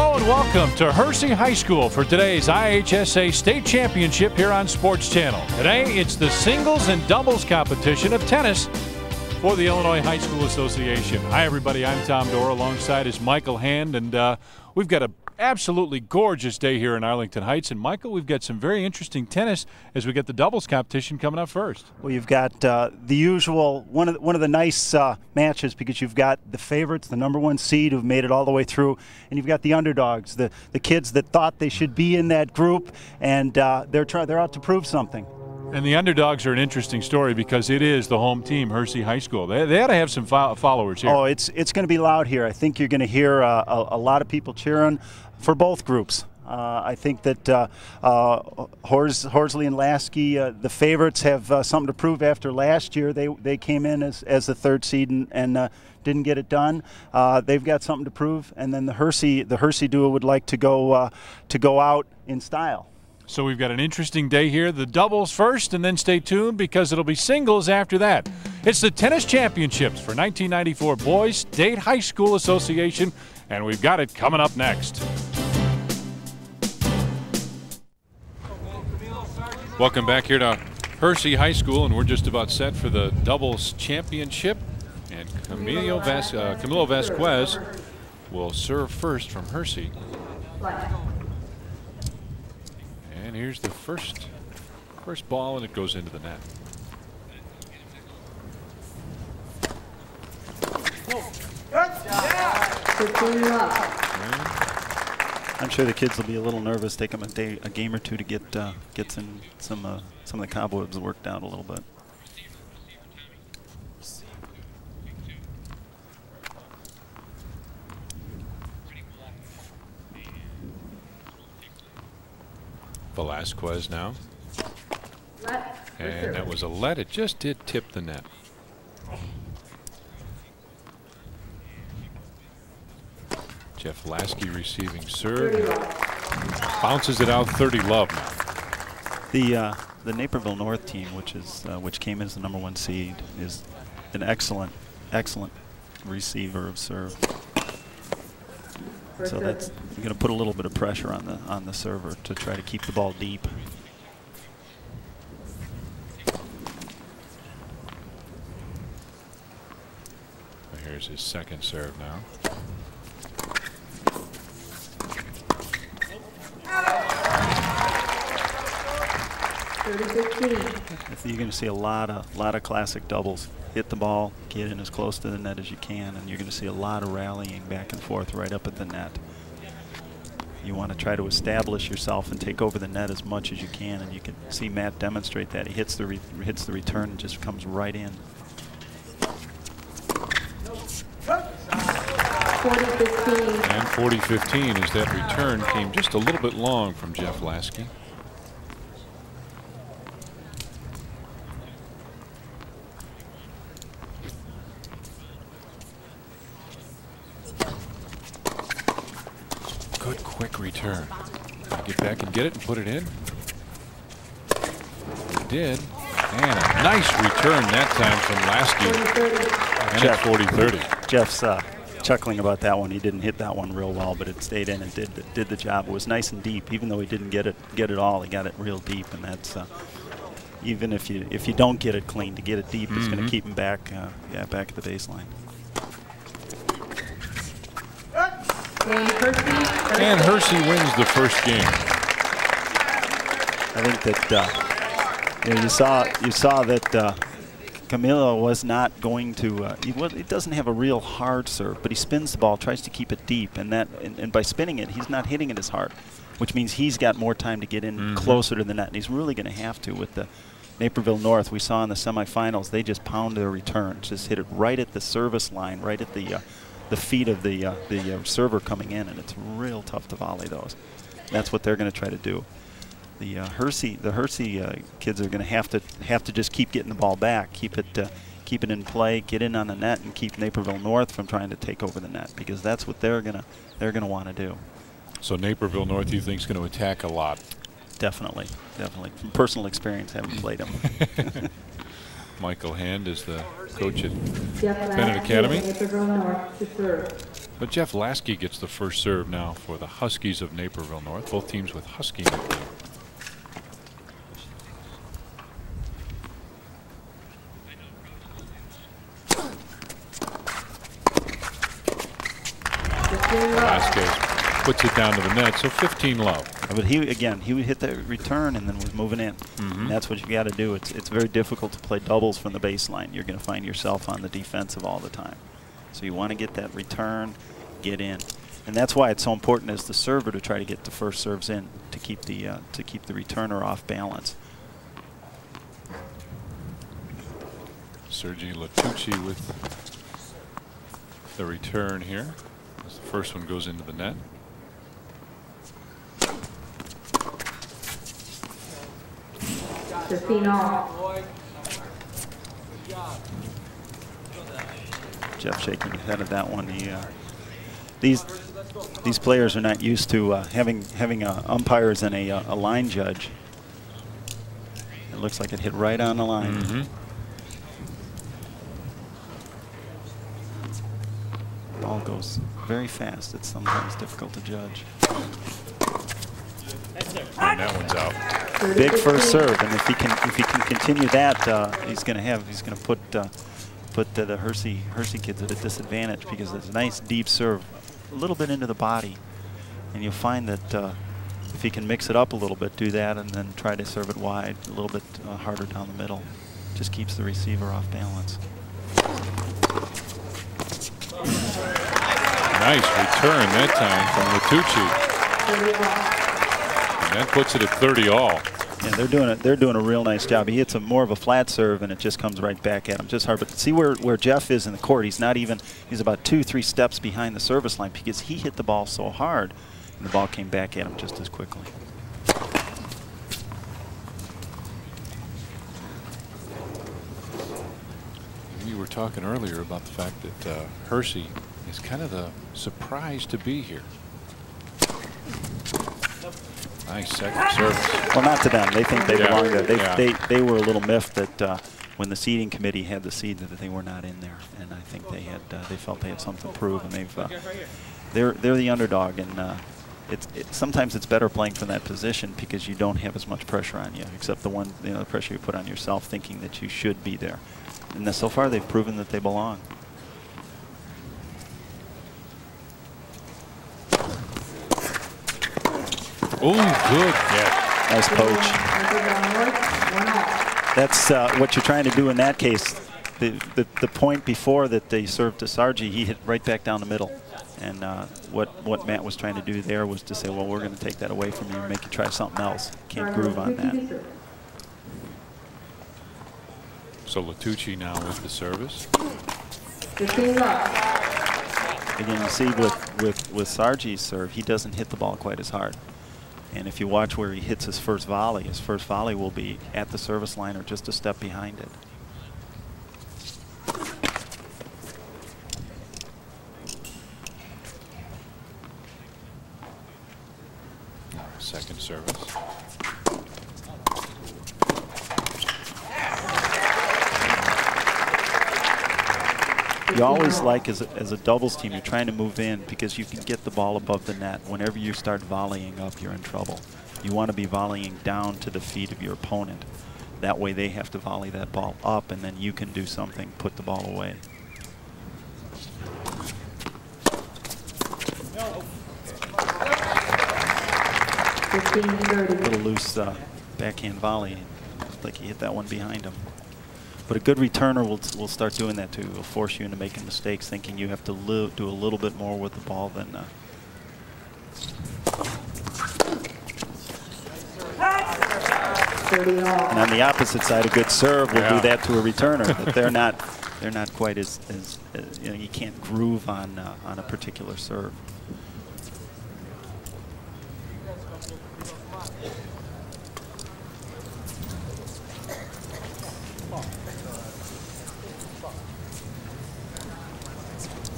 Hello and welcome to Hersey High School for today's IHSA State Championship here on Sports Channel. Today it's the singles and doubles competition of tennis for the Illinois High School Association. Hi everybody, I'm Tom Dorr, alongside is Michael Hand, and we've got an absolutely gorgeous day here in Arlington Heights. And Michael, we've got some very interesting tennis as we get the doubles competition coming up first. Well, you've got the usual one of the nice matches, because you've got the favorites, the #1 seed who've made it all the way through, and you've got the underdogs, the kids that thought they should be in that group, and they're out to prove something. And the underdogs are an interesting story because it is the home team, Hersey High School. They ought to have some followers here. Oh, it's going to be loud here. I think you're going to hear a lot of people cheering for both groups. I think that Horsley and Lasky, the favorites, have something to prove after last year. They came in as the third seed and didn't get it done. They've got something to prove, and then the Hersey duo would like to go out in style. So we've got an interesting day here. The doubles first, and then stay tuned because it'll be singles after that. It's the Tennis Championships for 1994 Boys State High School Association, and we've got it coming up next. Welcome back here to Hersey High School, and we're just about set for the doubles championship. And Camilo Vasquez will serve first from Hersey. And here's the first ball, and it goes into the net. I'm sure the kids will be a little nervous. Take them a game or two to get some of the cobwebs worked out a little bit. Velasquez now. And that was a let. It just did tip the net. Jeff Lasky receiving serve. Bounces it out 30 love now. The Naperville North team, which came as the #1 seed, is an excellent receiver of serve. So that's going to put a little bit of pressure on the server to try to keep the ball deep. Here's his second serve now. You're going to see a lot of classic doubles. Hit the ball, get in as close to the net as you can, and you're going to see a lot of rallying back and forth right up at the net. You want to try to establish yourself and take over the net as much as you can, and you can see Matt demonstrate that. He hits the return and just comes right in. 40-15. And 40-15 as that return came just a little bit long from Jeff Lasky. Good quick return. Get back and get it and put it in. He did. And a nice return that time from Lasky. And at 40-30. Jeff's chuckling about that one. He didn't hit that one real well, but it stayed in and did the job. It was nice and deep. Even though he didn't get it all, he got it real deep, and that's even if you don't get it clean, to get it deep is going to keep him back back at the baseline. And Hersey wins the first game. I think that you saw that Camilo was not going to. He doesn't have a real hard serve, but he spins the ball, tries to keep it deep, and by spinning it, he's not hitting it as hard, which means he's got more time to get in closer to the net, and he's really going to have to with the Naperville North. We saw in the semifinals, they just pound their returns, just hit it right at the service line, right at the feet of the server coming in, and it's real tough to volley those. That's what they're going to try to do. The Hersey kids are going to have to just keep getting the ball back, keep it in play, get in on the net, and keep Naperville North from trying to take over the net, because that's what they're gonna want to do. So Naperville North, you think, is going to attack a lot? Definitely. From personal experience, having played them. Michael Hand is the coach at Bennett Academy. Naperville North to serve. But Jeff Lasky gets the first serve now for the Huskies of Naperville North. Both teams with Husky nickname. Vasquez puts it down to the net, so 15 low. But he would hit the return and then was moving in. And that's what you got to do. It's very difficult to play doubles from the baseline. You're going to find yourself on the defensive all the time. So you want to get that return, get in, and that's why it's so important as the server to try to get the first serves in to keep the returner off balance. Sergi Latucci with the return here. As the first one goes into the net. Jeff shaking his head at that one. These players are not used to having umpires and a line judge. It looks like it hit right on the line. Ball goes very fast. It's sometimes difficult to judge. And that one's out. Big first serve, and if he can continue that, he's going to put the Hersey kids at a disadvantage, because it's a nice deep serve, a little bit into the body, and you'll find that if he can mix it up a little bit, do that, and then try to serve it wide, a little bit harder down the middle, just keeps the receiver off balance. Nice return that time from Latucci. And that puts it at 30 all. Yeah, they're doing a real nice job. He hits more of a flat serve, and it just comes right back at him. Just hard. But see where Jeff is in the court. He's about 2-3 steps behind the service line, because he hit the ball so hard, and the ball came back at him just as quickly. We were talking earlier about the fact that Hersey is kind of the surprise to be here. Nice second service. Well, not to them. They think they belong there. They were a little miffed that when the seeding committee had the seed that they were not in there, and I think they felt they had something to prove, and they're the underdog, and sometimes it's better playing from that position because you don't have as much pressure on you, except the pressure you put on yourself thinking that you should be there. And so far they've proven that they belong. Oh, good catch. Nice poach. That's what you're trying to do in that case. The point before that they served to Sargi, he hit right back down the middle. And what Matt was trying to do there was to say, well, we're going to take that away from you and make you try something else. Can't groove on that. So Latucci now with the service. Again, you see with Sargi's serve, he doesn't hit the ball quite as hard. And if you watch where he hits his first volley will be at the service line or just a step behind it. Second service. You always like, as a doubles team, you're trying to move in because you can get the ball above the net. Whenever you start volleying up, you're in trouble. You want to be volleying down to the feet of your opponent. That way they have to volley that ball up, and then you can do something, put the ball away. A little loose backhand volley. Like he hit that one behind him. But a good returner will start doing that too. It will force you into making mistakes, thinking you have to do a little bit more with the ball than. And on the opposite side, a good serve will do that to a returner. But they're not quite as you can't groove on a particular serve.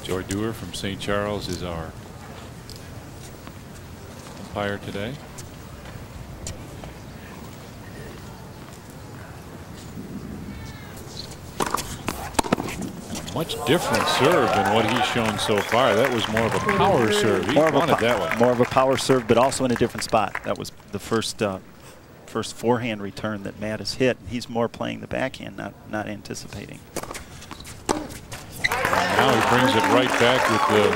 Joy Dewar from St. Charles is our umpire today. Much different serve than what he's shown so far. That was more of a power serve. He wanted that one. More of a power serve, but also in a different spot. That was the first forehand return that Matt has hit. He's more playing the backhand, not anticipating. And now he brings it right back with the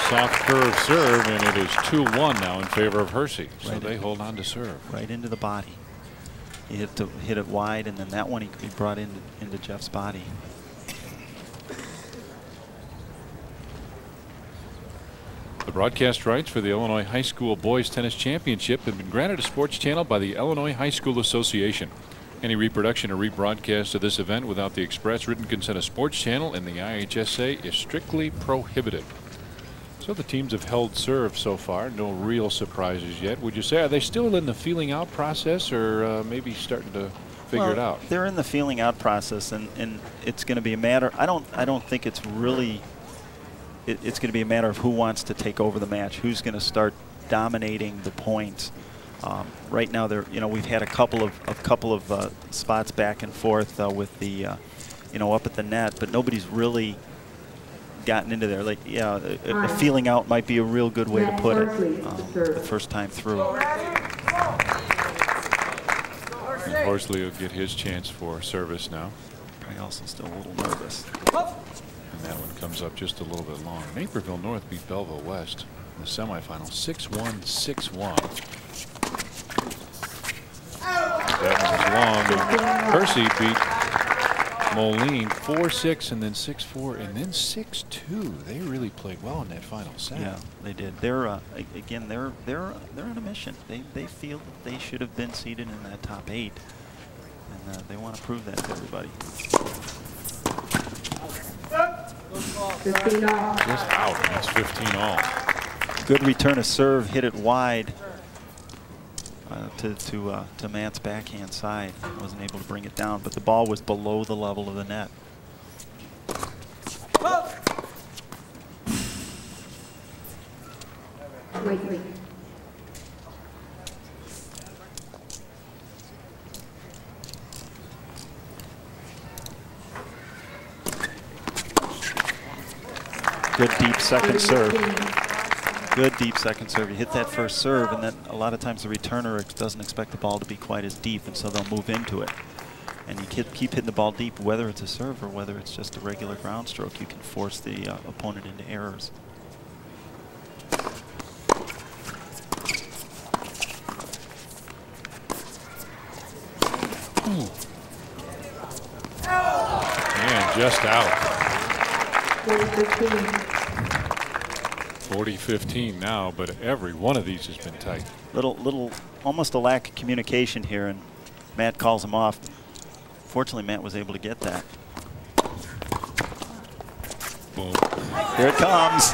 soft curve serve, and it is 2-1 now in favor of Hersey. So they hold on to serve. Right into the body. He hit it wide, and then that one he brought into Jeff's body. The broadcast rights for the Illinois High School Boys Tennis Championship have been granted to Sports Channel by the Illinois High School Association. Any reproduction or rebroadcast of this event without the express written consent of Sports Channel and the IHSA is strictly prohibited. So the teams have held serve so far. No real surprises yet. Would you say, are they still in the feeling out process, or maybe starting to figure it out? They're in the feeling out process, and it's going to be a matter. I don't think it's really. It's going to be a matter of who wants to take over the match, who's going to start dominating the points. Right now, we've had a couple of spots back and forth with the up at the net, but nobody's really gotten into there. Like, a feeling out might be a real good way to put it the first time through. And Horsley will get his chance for service now. Probably also still a little nervous. And that one comes up just a little bit long. Naperville North beat Belleville West in the semifinal 6-1, 6-1. That one was long. And Hersey beat Moline 4-6 and then 6-4 and then 6-2. They really played well in that final set. Yeah, they did. They're again, they're on a mission. They feel that they should have been seated in that top 8, and they want to prove that to everybody. Just out. That's 15 all. Good return of serve. Hit it wide to Matt's backhand side. Wasn't able to bring it down, but the ball was below the level of the net. Wait. Good deep second serve. Good deep second serve. You hit that first serve, and then a lot of times the returner doesn't expect the ball to be quite as deep, and so they'll move into it. And you keep hitting the ball deep, whether it's a serve or whether it's just a regular ground stroke. You can force the opponent into errors. And just out. 40-15 now, but every one of these has been tight. Little, almost a lack of communication here, and Matt calls him off. Fortunately, Matt was able to get that. Boom. Here it comes.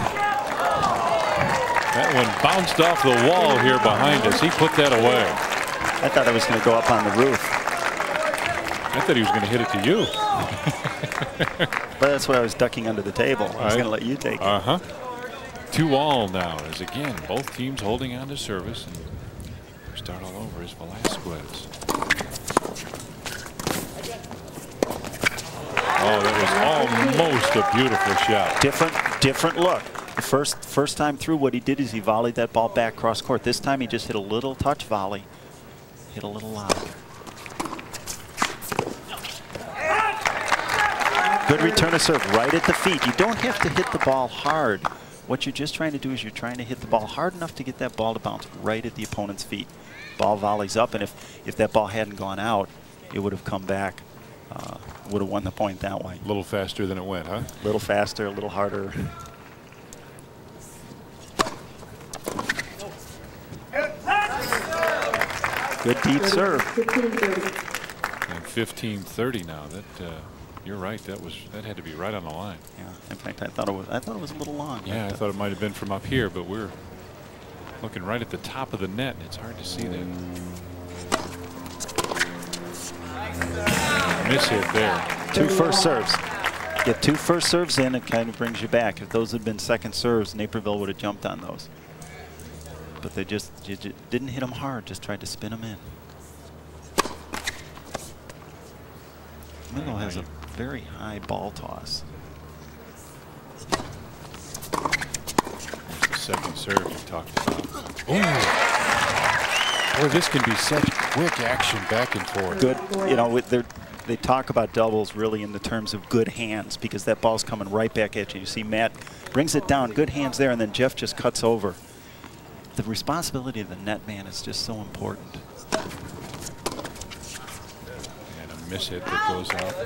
That one bounced off the wall here behind us. He put that away. I thought it was going to go up on the roof. I thought he was going to hit it to you. But that's why I was ducking under the table. I was going to let you take it. 2-all now, as again, both teams holding on to service. And start all over is Velasquez. Oh, that was almost a beautiful shot. Different look. The first time through, what he did is he volleyed that ball back cross court. This time he just hit a little touch volley. Hit a little loud. Good return of serve right at the feet. You don't have to hit the ball hard. What you're just trying to do is you're trying to hit the ball hard enough to get that ball to bounce right at the opponent's feet. Ball volleys up, and if that ball hadn't gone out, it would have come back. Would have won the point that way. A little faster than it went, huh? A little faster, a little harder. Good deep serve. And 15-30 now. That you're right. That had to be right on the line. Yeah. In fact, I thought it was a little long. Yeah, I thought it might have been from up here, but we're looking right at the top of the net, and it's hard to see that. Miss hit there. 2 first serves. Get 2 first serves in, it kind of brings you back. If those had been second serves, Naperville would have jumped on those. But they just didn't hit them hard, just tried to spin them in. Camilo has a very high ball toss. There's the second serve you talked about. Ooh. Boy, this can be such quick action back and forth. Good, you know, they talk about doubles really in the terms of good hands, because that ball's coming right back at you. You see Matt brings it down, good hands there, and then Jeff just cuts over. The responsibility of the net man is just so important. And a miss hit that goes out.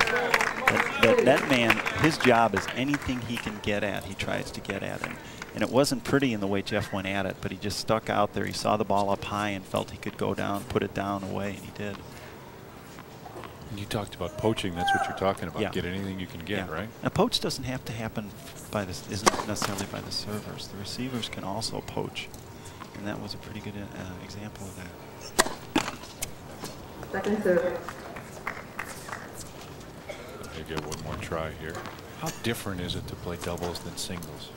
That net man, his job is anything he can get at, he tries to get at. And it wasn't pretty in the way Jeff went at it, but he just stuck out there. He saw the ball up high and felt he could go down, put it down away, and he did. You talked about poaching. That's what you're talking about. Yeah. Get anything you can get, Yeah. right? A poach doesn't have to happen by this. Isn't necessarily by the servers. The receivers can also poach, and that was a pretty good example of that. Second serve. They get one more try here. How different is it to play doubles than singles?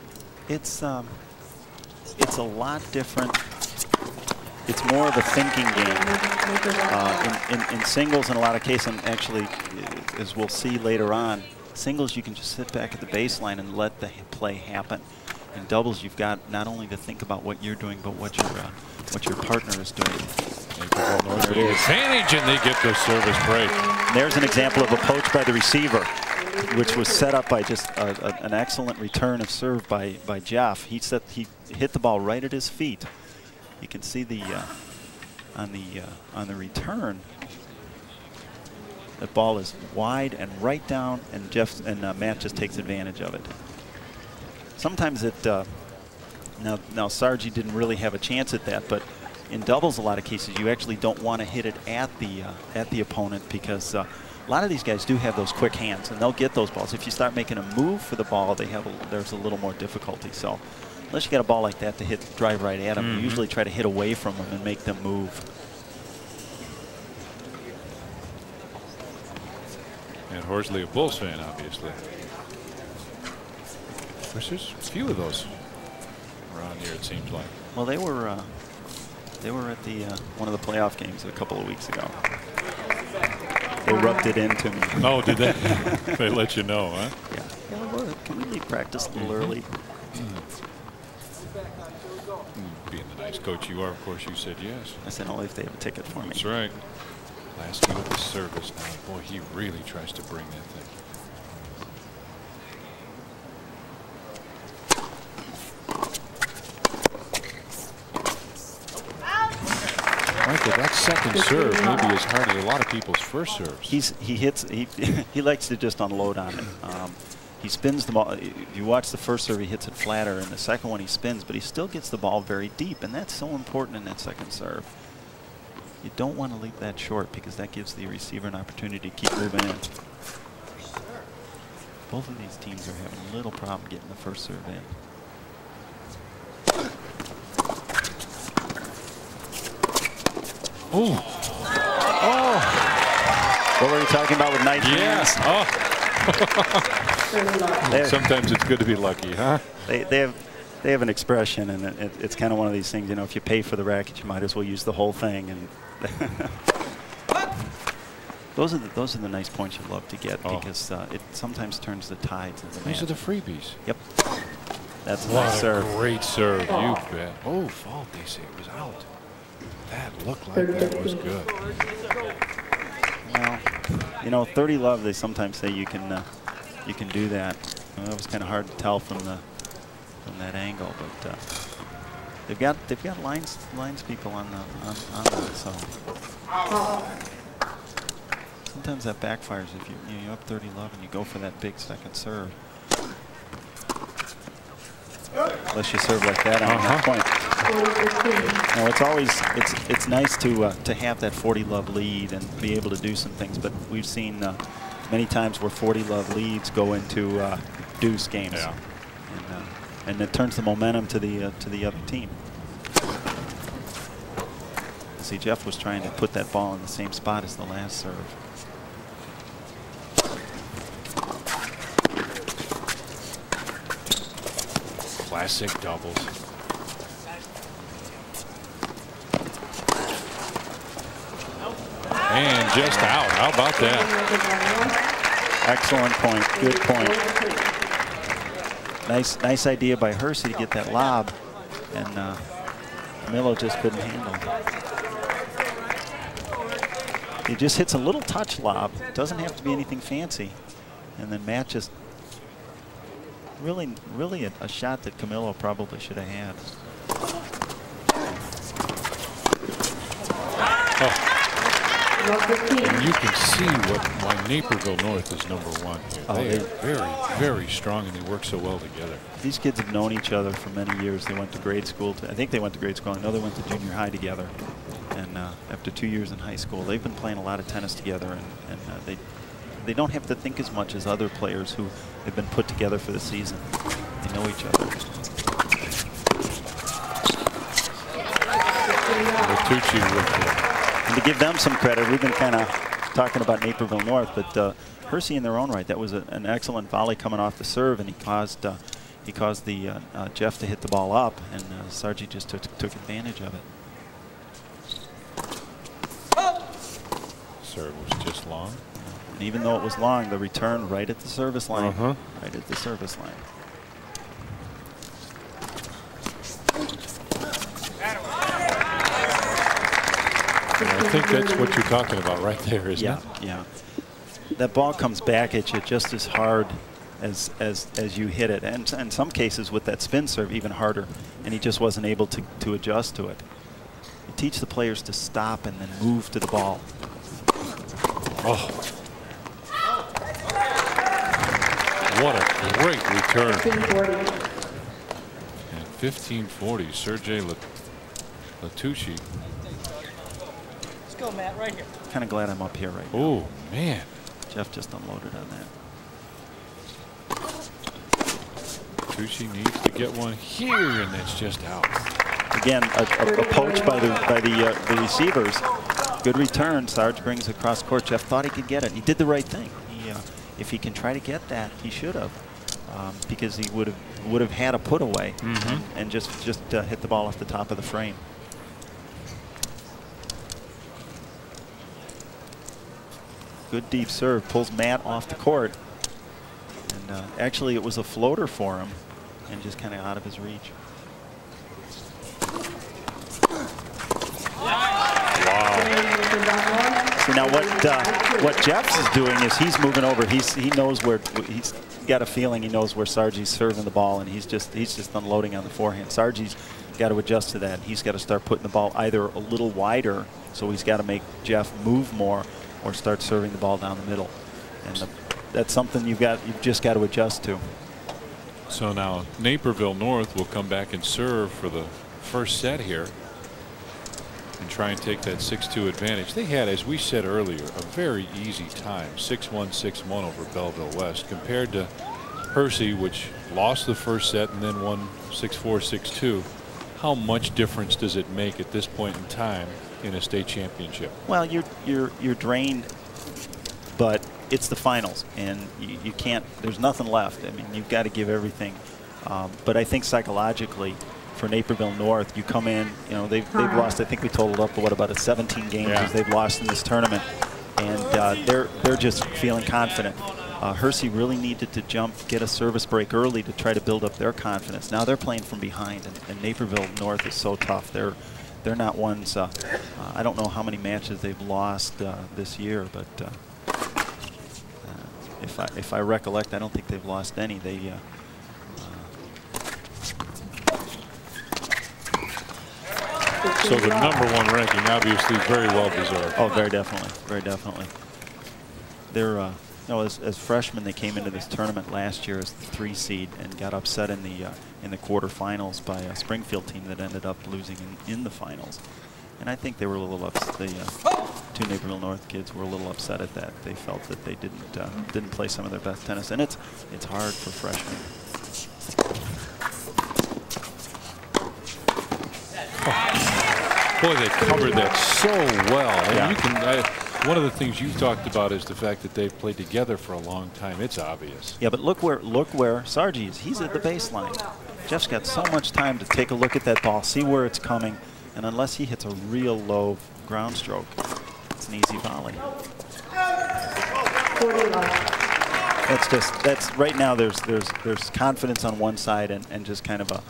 It's a lot different. It's more of a thinking game. In singles, in a lot of cases, and actually, as we'll see later on, singles you can just sit back at the baseline and let the play happen. In doubles, you've got not only to think about what you're doing, but what your partner is doing. Advantage, and they get the service break. There's an example of a poach by the receiver, which was set up by just an excellent return of serve by Jeff. He hit the ball right at his feet. You can see the on the return, that ball is wide and right down, and Matt just takes advantage of it. Sometimes it now Sargi didn't really have a chance at that, but in doubles, a lot of cases you actually don't want to hit it at the opponent, because a lot of these guys do have those quick hands, and they'll get those balls. If you start making a move for the ball, there's a little more difficulty. So unless you got a ball like that to drive right at them, you usually try to hit away from them and make them move. And Horsley, a Bulls fan, obviously. There's a few of those around here, it seems like. Well, they were at the one of the playoff games a couple of weeks ago. They rubbed it into me. Oh, did they? They let you know, huh? Yeah. Can we leave practice a little early? Being the nice coach you are, of course, you said yes. I said only if they have a ticket for me. That's right. Last two with the service now. Boy, he really tries to bring that thing. Michael, that second serve may be as hard as a lot of people's first serves. He likes to just unload on it. He spins the ball. If you watch the first serve, he hits it flatter, and the second one he spins, but he still gets the ball very deep, and that's so important in that second serve. You don't want to leave that short, because that gives the receiver an opportunity to keep moving in. Both of these teams are having a little problem getting the first serve in. Oh. Oh. What were you talking about with nice hands? Oh. Sometimes it's good to be lucky, huh? They have an expression, and it's kind of one of these things. You know, if you pay for the racket, you might as well use the whole thing. And those are the nice points you love to get, because it sometimes turns the tides of the match. These are the freebies. Yep. That's a nice serve. Great serve, you bet. Oh, fault, they say it was out. That looked like that was good. Well, you know, 30 love, they sometimes say you can do that. Well, that was kind of hard to tell from that angle, but they've got lines people on that. So sometimes that backfires if you're up 30 love and you go for that big second serve. Unless you serve like that on that point. No, it's nice to have that 40 love lead and be able to do some things, but we've seen many times where 40 love leads go into deuce games. Yeah. And it turns the momentum to the other team. See, Jeff was trying to put that ball in the same spot as the last serve. Classic doubles. And just out. How about that? Excellent point. Good point. Nice idea by Hersey to get that lob, and Camilo just couldn't handle it. He just hits a little touch lob. Doesn't have to be anything fancy, and then Matt just really a shot that Camilo probably should have had. Oh. And you can see why Naperville North is #1 here. Oh, they are very, very strong, and they work so well together. These kids have known each other for many years. They went to grade school. I think they went to grade school. I know they went to junior high together. And after 2 years in high school, they've been playing a lot of tennis together. And they don't have to think as much as other players who have been put together for the season. They know each other. Bertucci with and to give them some credit, we've been kind of talking about Naperville North, but Hersey in their own right, that was an excellent volley coming off the serve, and he caused the Jeff to hit the ball up, and Sargi just took advantage of it. serve was just long. And even though it was long, the return right at the service line. Right at the service line. And I think that's what you're talking about right there, isn't it? Yeah. That ball comes back at you just as hard as you hit it, and in some cases with that spin serve even harder, and he just wasn't able to adjust to it. You teach the players to stop and then move to the ball. Oh. What a great return. 1540. And 1540, Sergei Latucci. Let's go, Matt, right here. Kind of glad I'm up here right now. Oh, man. Jeff just unloaded on that. Latucci needs to get one here, and that's just out. Again, a poach by the receivers. Good return. Sarge brings across court. Jeff thought he could get it. He did the right thing. If he can try to get that, he should have, because he would have had a put away and just hit the ball off the top of the frame. Good deep serve, pulls Matt off the court, and actually it was a floater for him, and just kind of out of his reach. See, now what Jeff's is doing is he's moving over. He knows where he's got a feeling. He knows where Sargi's serving the ball, and he's just unloading on the forehand. Sargi's got to adjust to that. He's got to start putting the ball either a little wider, so he's got to make Jeff move more, or start serving the ball down the middle. And that's something you've just got to adjust to. So now Naperville North will come back and serve for the first set here and try and take that 6-2 advantage. They had, as we said earlier, a very easy time, 6-1, 6-1 over Belleville West, compared to Hersey, which lost the first set and then won 6-4, 6-2. How much difference does it make at this point in time in a state championship? Well, you're drained, but it's the finals, and you can't. There's nothing left. I mean, you've got to give everything. But I think psychologically, for Naperville North, you come in. You know, they've lost. I think we totaled up to what, about 17 games as they've lost in this tournament, and they're just feeling confident. Hersey really needed to get a service break early to try to build up their confidence. Now they're playing from behind, and Naperville North is so tough. They're not ones. I don't know how many matches they've lost this year, but if I recollect, I don't think they've lost any. So the #1 ranking, obviously, very well deserved. Oh, very definitely, very definitely. They're you know, as freshmen, they came into this tournament last year as the 3 seed and got upset in the quarterfinals by a Springfield team that ended up losing in the finals. And I think they were a little upset. The 2 Naperville North kids were a little upset at that. They felt that they didn't play some of their best tennis, and it's hard for freshmen. Boy, they covered that so well. And you can, one of the things you've talked about is the fact that they've played together for a long time. It's obvious. Yeah, but look where Sargi is. He's at the baseline. Jeff's got so much time to take a look at that ball, see where it's coming, and unless he hits a real low ground stroke, it's an easy volley. That's right now. There's confidence on one side and just kind of a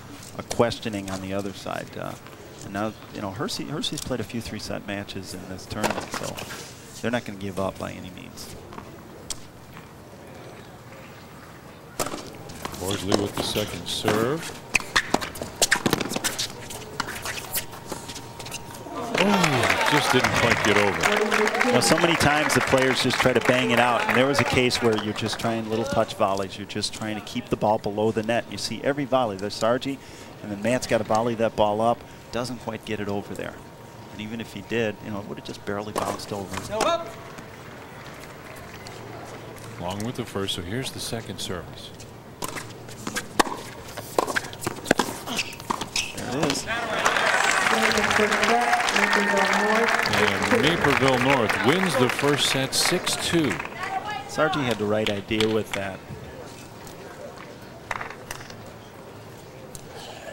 questioning on the other side. And now, you know, Hersey's played a few 3-set matches in this tournament, so they're not going to give up by any means. Horsley with the second serve. Oh, just didn't quite get over. Well, so many times the players just try to bang it out, and there was a case where you're just trying little touch volleys. You're just trying to keep the ball below the net. You see every volley. There's Sargi, and then Matt's got to volley that ball up. Doesn't quite get it over there. And even if he did, you know, it would have just barely bounced over. Along with the first, so here's the second service. There it is. And Naperville North wins the first set 6-2. Sargi had the right idea with that.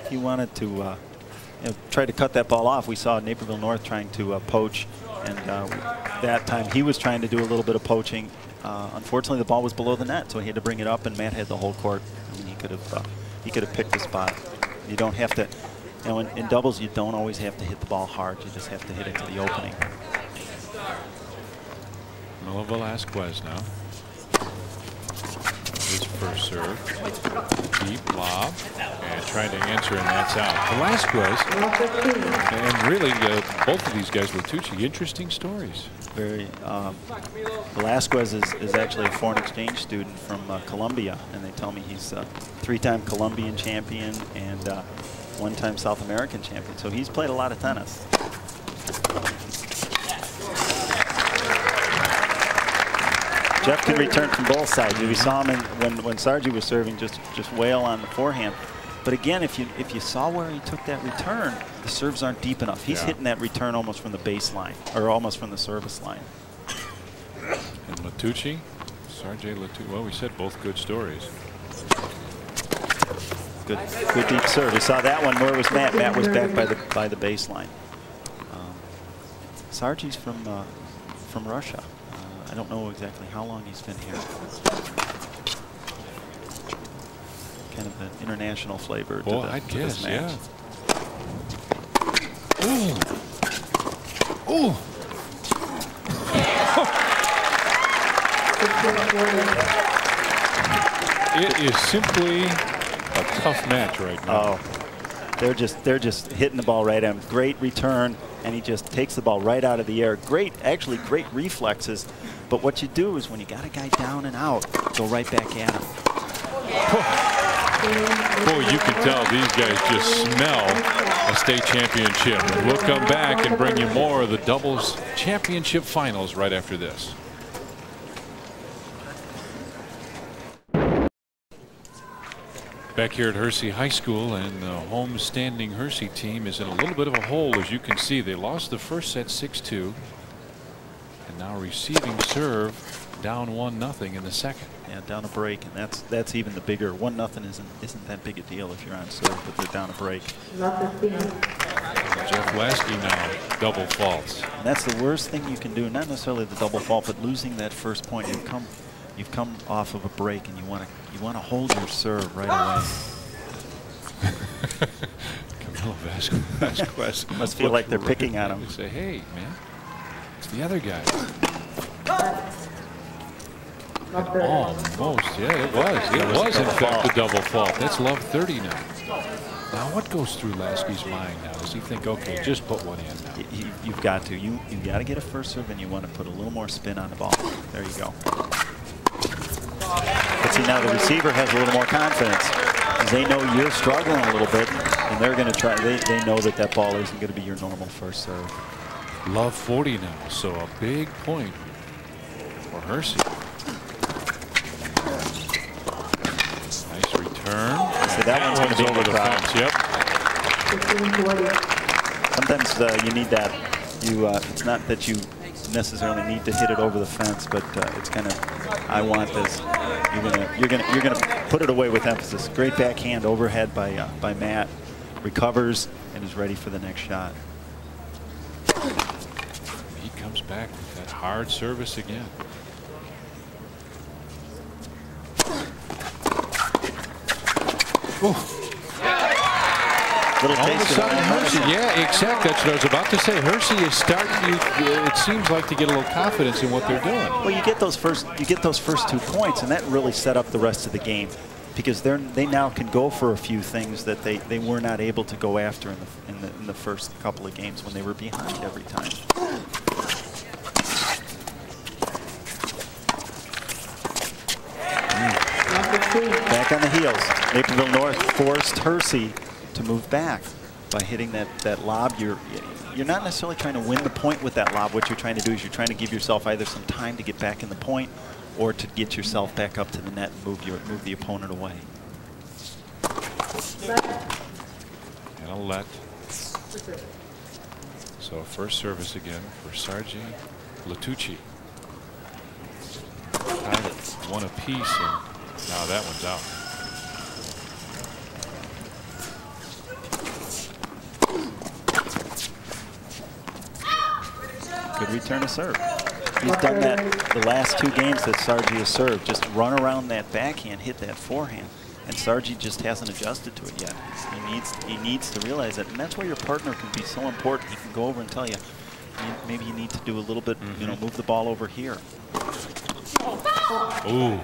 He wanted to you know, try to cut that ball off. We saw Naperville North trying to poach, and that time he was trying to do a little bit of poaching. Unfortunately, the ball was below the net, so he had to bring it up, and Matt had the whole court. I mean, he could have picked the spot. You don't have to. You know, in doubles, you don't always have to hit the ball hard. You just have to hit it to the opening. Miller Velasquez now. His first serve. Deep lob. And trying to answer, and that's out. Velasquez. And really, both of these guys, Latucci, interesting stories. Very. Velasquez is actually a foreign exchange student from Colombia, and they tell me he's a 3-time Colombian champion and 1-time South American champion. So he's played a lot of tennis. Jeff can return from both sides. We saw him when Sargi was serving, just wail on the forehand. But again, if you saw where he took that return, the serves aren't deep enough. He's hitting that return almost from the baseline, or almost from the service line. And Latucci, Sergei Latucci. Well, we said both good stories. Good deep serve. We saw that one. Where was Matt? Matt was back by the baseline. Sargi's from Russia. I don't know exactly how long he's been here. Kind of an international flavor. Well, I'd guess, yeah. Ooh. Ooh. It is simply a tough match right now. Oh, they're just hitting the ball right at him. Great return, and he just takes the ball right out of the air. Actually great reflexes. But what you do is when you got a guy down and out, go right back at him. Boy, you can tell these guys just smell a state championship. We'll come back and bring you more of the doubles championship finals right after this. Back here at Hersey High School, and the home-standing Hersey team is in a little bit of a hole, as you can see. They lost the first set 6-2, and now receiving serve, down 1-0 in the second. Yeah, down a break, and that's even the bigger 1-0 isn't that big a deal if you're on serve, but they're down a break. Jeff Lasky now double faults. And that's the worst thing you can do. Not necessarily the double fault, but losing that first point. You've come off of a break, and you want to hold your serve right away. Camilo Vasquez must feel like they're picking on him. Say, hey, man, it's the other guy. Almost, yeah, it was. It was in fact the double fault. That's love 30 now. Now, what goes through Lasky's mind now? Does he think, okay, just put one in now? You've got to. You got to get a first serve, and you want to put a little more spin on the ball. There you go. But see, now the receiver has a little more confidence, because they know you're struggling a little bit, and they're going to try. They know that ball isn't going to be your normal first serve. Love 40 now, so a big point for Hersey. Nice return. So that one's going to be over the fence. Yep. Sometimes you need that. It's not that you necessarily need to hit it over the fence, but it's kind of, I want this. You're gonna put it away with emphasis. Great backhand overhead by Matt. Recovers and is ready for the next shot. He comes back with that hard service again. Little All of a taste sudden, it. Hershey, yeah, exactly. That's what I was about to say. Hershey is starting to, it seems like, to get a little confidence in what they're doing. Well, you get those first 2 points, and that really set up the rest of the game, because they now can go for a few things that they were not able to go after in the first couple of games when they were behind every time. Back on the heels. Naperville North forced Hersey to move back by hitting that lob. You're not necessarily trying to win the point with that lob. What you're trying to do is you're trying to give yourself either some time to get back in the point or to get yourself back up to the net and move the opponent away. And a let. So first service again for Sergi Latucci. Tied at 1 apiece, and now that one's out. Good return of serve. He's done that the last 2 games that Sergi has served. Just run around that backhand, hit that forehand. And Sergi just hasn't adjusted to it yet. He needs to realize that, and that's where your partner can be so important. He can go over and tell you, maybe you need to do a little bit, you know, move the ball over here. Ooh.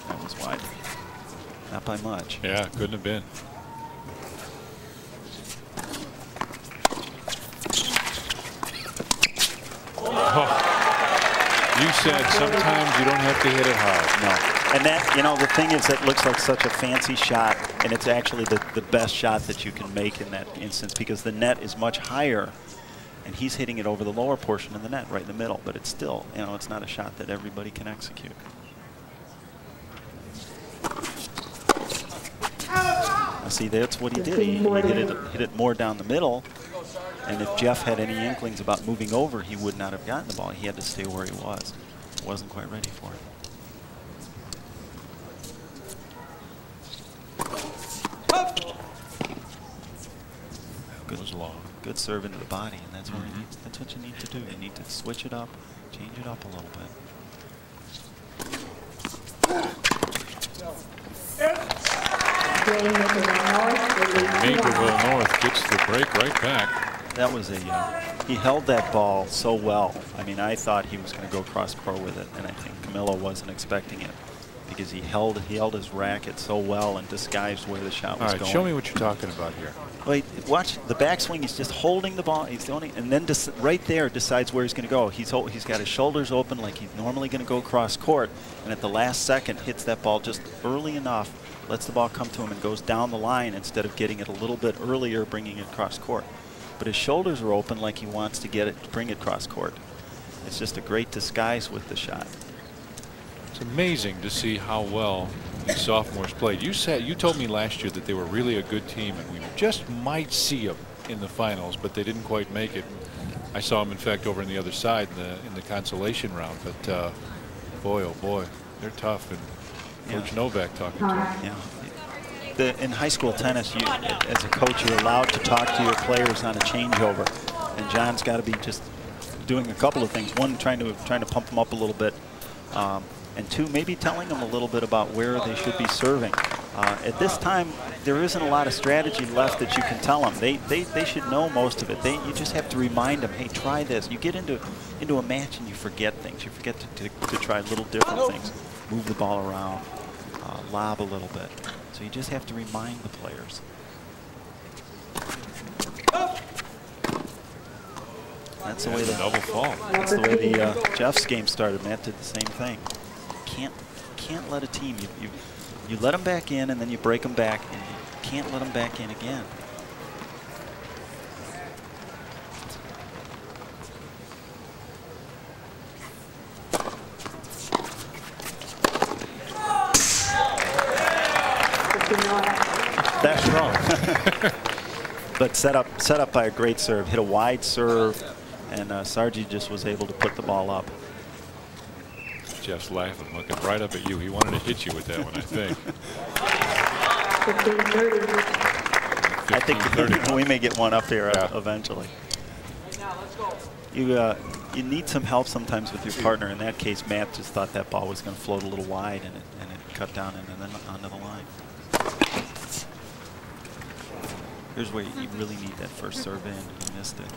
That was wide. Not by much. Yeah, couldn't have been. Oh. You said sometimes you don't have to hit it hard. No. And that, you know, the thing is, it looks like such a fancy shot, and it's actually the best shot that you can make in that instance, because the net is much higher, and he's hitting it over the lower portion of the net, right in the middle. But it's still, you know, it's not a shot that everybody can execute. See, that's what he did. He hit it more down the middle. And if Jeff had any inklings about moving over, he would not have gotten the ball. He had to stay where he was. Wasn't quite ready for it. Good, was long. Good serve into the body, and that's what you need to do. You need to switch it up, change it up a little bit. Naperville North gets the break right back. That was he held that ball so well. I mean, I thought he was going to go cross court with it, and I think Camillo wasn't expecting it, because he held his racket so well and disguised where the shot was going. Show me what you're talking about here. Wait, watch the backswing. He's just holding the ball. He's only, and then right there decides where he's going to go. He's got his shoulders open like he's normally going to go cross court, and at the last second hits that ball just early enough, lets the ball come to him and goes down the line instead of getting it a little bit earlier, bringing it cross court. But his shoulders are open like he wants to bring it cross court. It's just a great disguise with the shot. It's amazing to see how well these sophomores played. You told me last year that they were really a good team, and we just might see them in the finals, but they didn't quite make it. I saw them, in fact, over on the other side in the consolation round. But boy, oh boy, they're tough. And Coach Novak talking to them. Yeah. In high school tennis, as a coach, you're allowed to talk to your players on a changeover, and John's got to be just doing a couple of things. One, trying to pump them up a little bit, and two, maybe telling them a little bit about where they should be serving. At this time, there isn't a lot of strategy left that you can tell them. They should know most of it. You just have to remind them, hey, try this. You get into a match and you forget things. You forget to try little different things. Move the ball around, lob a little bit. So you just have to remind the players. That's the way the double fall. That's the way the Jeff's game started. Matt did the same thing. Can't let a team. You let them back in, and then you break them back, and you can't let them back in again. That's strong. But set up by a great serve. Hit a wide serve, and Sargi just was able to put the ball up. Jeff's laughing, looking right up at you. He wanted to hit you with that one, I think. 15-30. I think we may get one up here eventually. You need some help sometimes with your partner. In that case, Matt just thought that ball was going to float a little wide, and it cut down and then onto the line. Here's where you really need that first serve in. He missed it.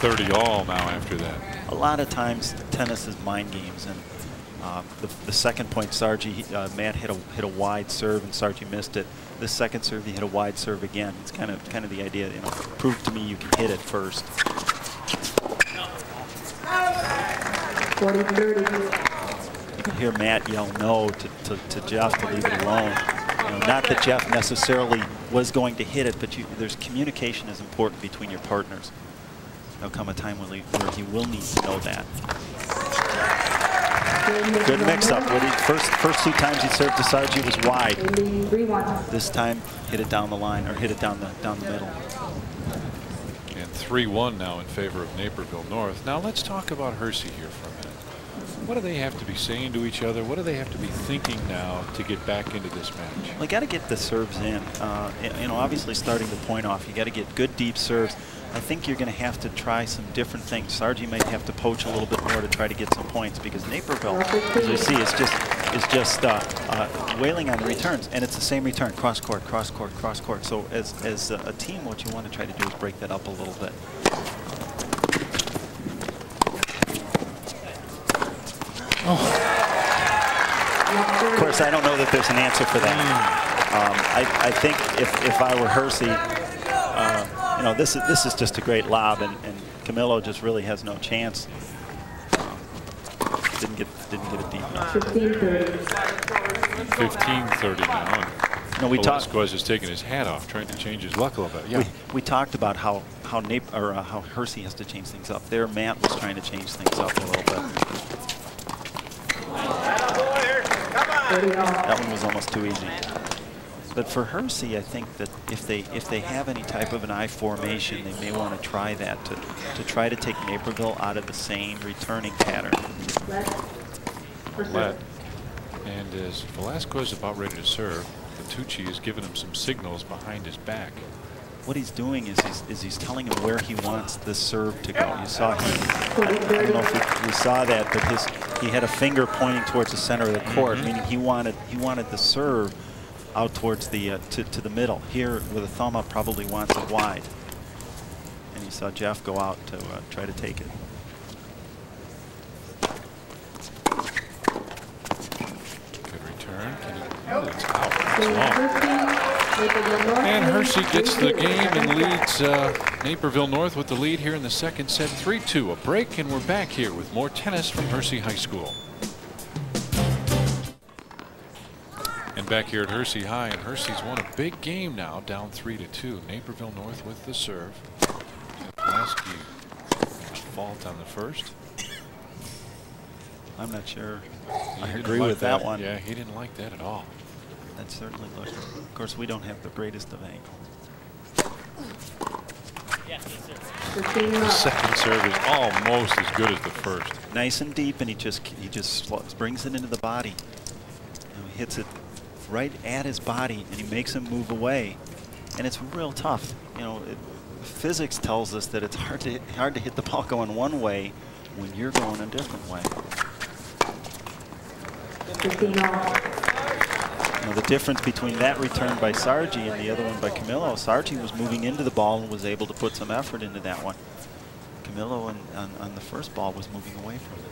30 all now after that. A lot of times tennis is mind games, and the second point, Sargi, Matt hit a wide serve and Sargi missed it. The second serve, he hit a wide serve again. It's kind of the idea, you know, prove to me you can hit it first. 40-30. You can hear Matt yell no to Jeff to leave it alone. You know, not that Jeff necessarily was going to hit it, but there's communication is important between your partners. There'll come a time where he will need to know that. Good mix-up. First 2 times he served to Sargi was wide. This time, hit it down the line, or hit it down the middle. And 3-1 now in favor of Naperville North. Now let's talk about Hersey here for a minute. What do they have to be saying to each other? What do they have to be thinking now to get back into this match? Well, you got to get the serves in. You know, obviously starting the point off, you got to get good deep serves. I think you're going to have to try some different things. Sargi might have to poach a little bit more to try to get some points, because Naperville, as you see, is just wailing on the returns, and it's the same return: cross court, cross court, cross court. So as a team, what you want to try to do is break that up a little bit. Oh. Of course, I don't know that there's an answer for that. I think if I were Hersey, you know, this is just a great lob, and Camillo just really has no chance. Didn't get it deep enough. 15-30 now. No, we talked. Velasquez is taking his hat off, trying to change his luck a little bit. Yeah. We talked about how Hersey has to change things up. There, Matt was trying to change things up a little bit. That one was almost too easy. But for Hersey, I think that if they have any type of an I formation, they may want to try that to try to take Naperville out of the same returning pattern. Let. And as Velasquez is about ready to serve, Bertucci is giving him some signals behind his back. What he's doing is he's telling him where he wants the serve to go. You saw him. I don't know if we saw that, but he had a finger pointing towards the center of the court, meaning he wanted the serve out towards the to the middle. Here, with a thumb up, probably wants it wide. And you saw Jeff go out to try to take it. Good return. Oh, it's out. It's long. And Hersey gets the game and leads Naperville North with the lead here in the second set, 3-2. A break, and we're back here with more tennis from Hersey High School. And back here at Hersey High, and Hersey's won a big game now, down 3-2. Naperville North with the serve. Pulaski fault on the first. I'm not sure. I agree with that one. Yeah, he didn't like that at all. That certainly looked. Of course, we don't have the greatest of angles. The second serve is almost as good as the first. Nice and deep, and he just brings it into the body. You know, he hits it right at his body, and he makes him move away. And it's real tough. You know, physics tells us that it's hard to hit the ball going one way when you're going a different way. You know, the difference between that return by Sargi and the other one by Camillo, Sargi was moving into the ball and was able to put some effort into that one. Camillo on the first ball was moving away from it.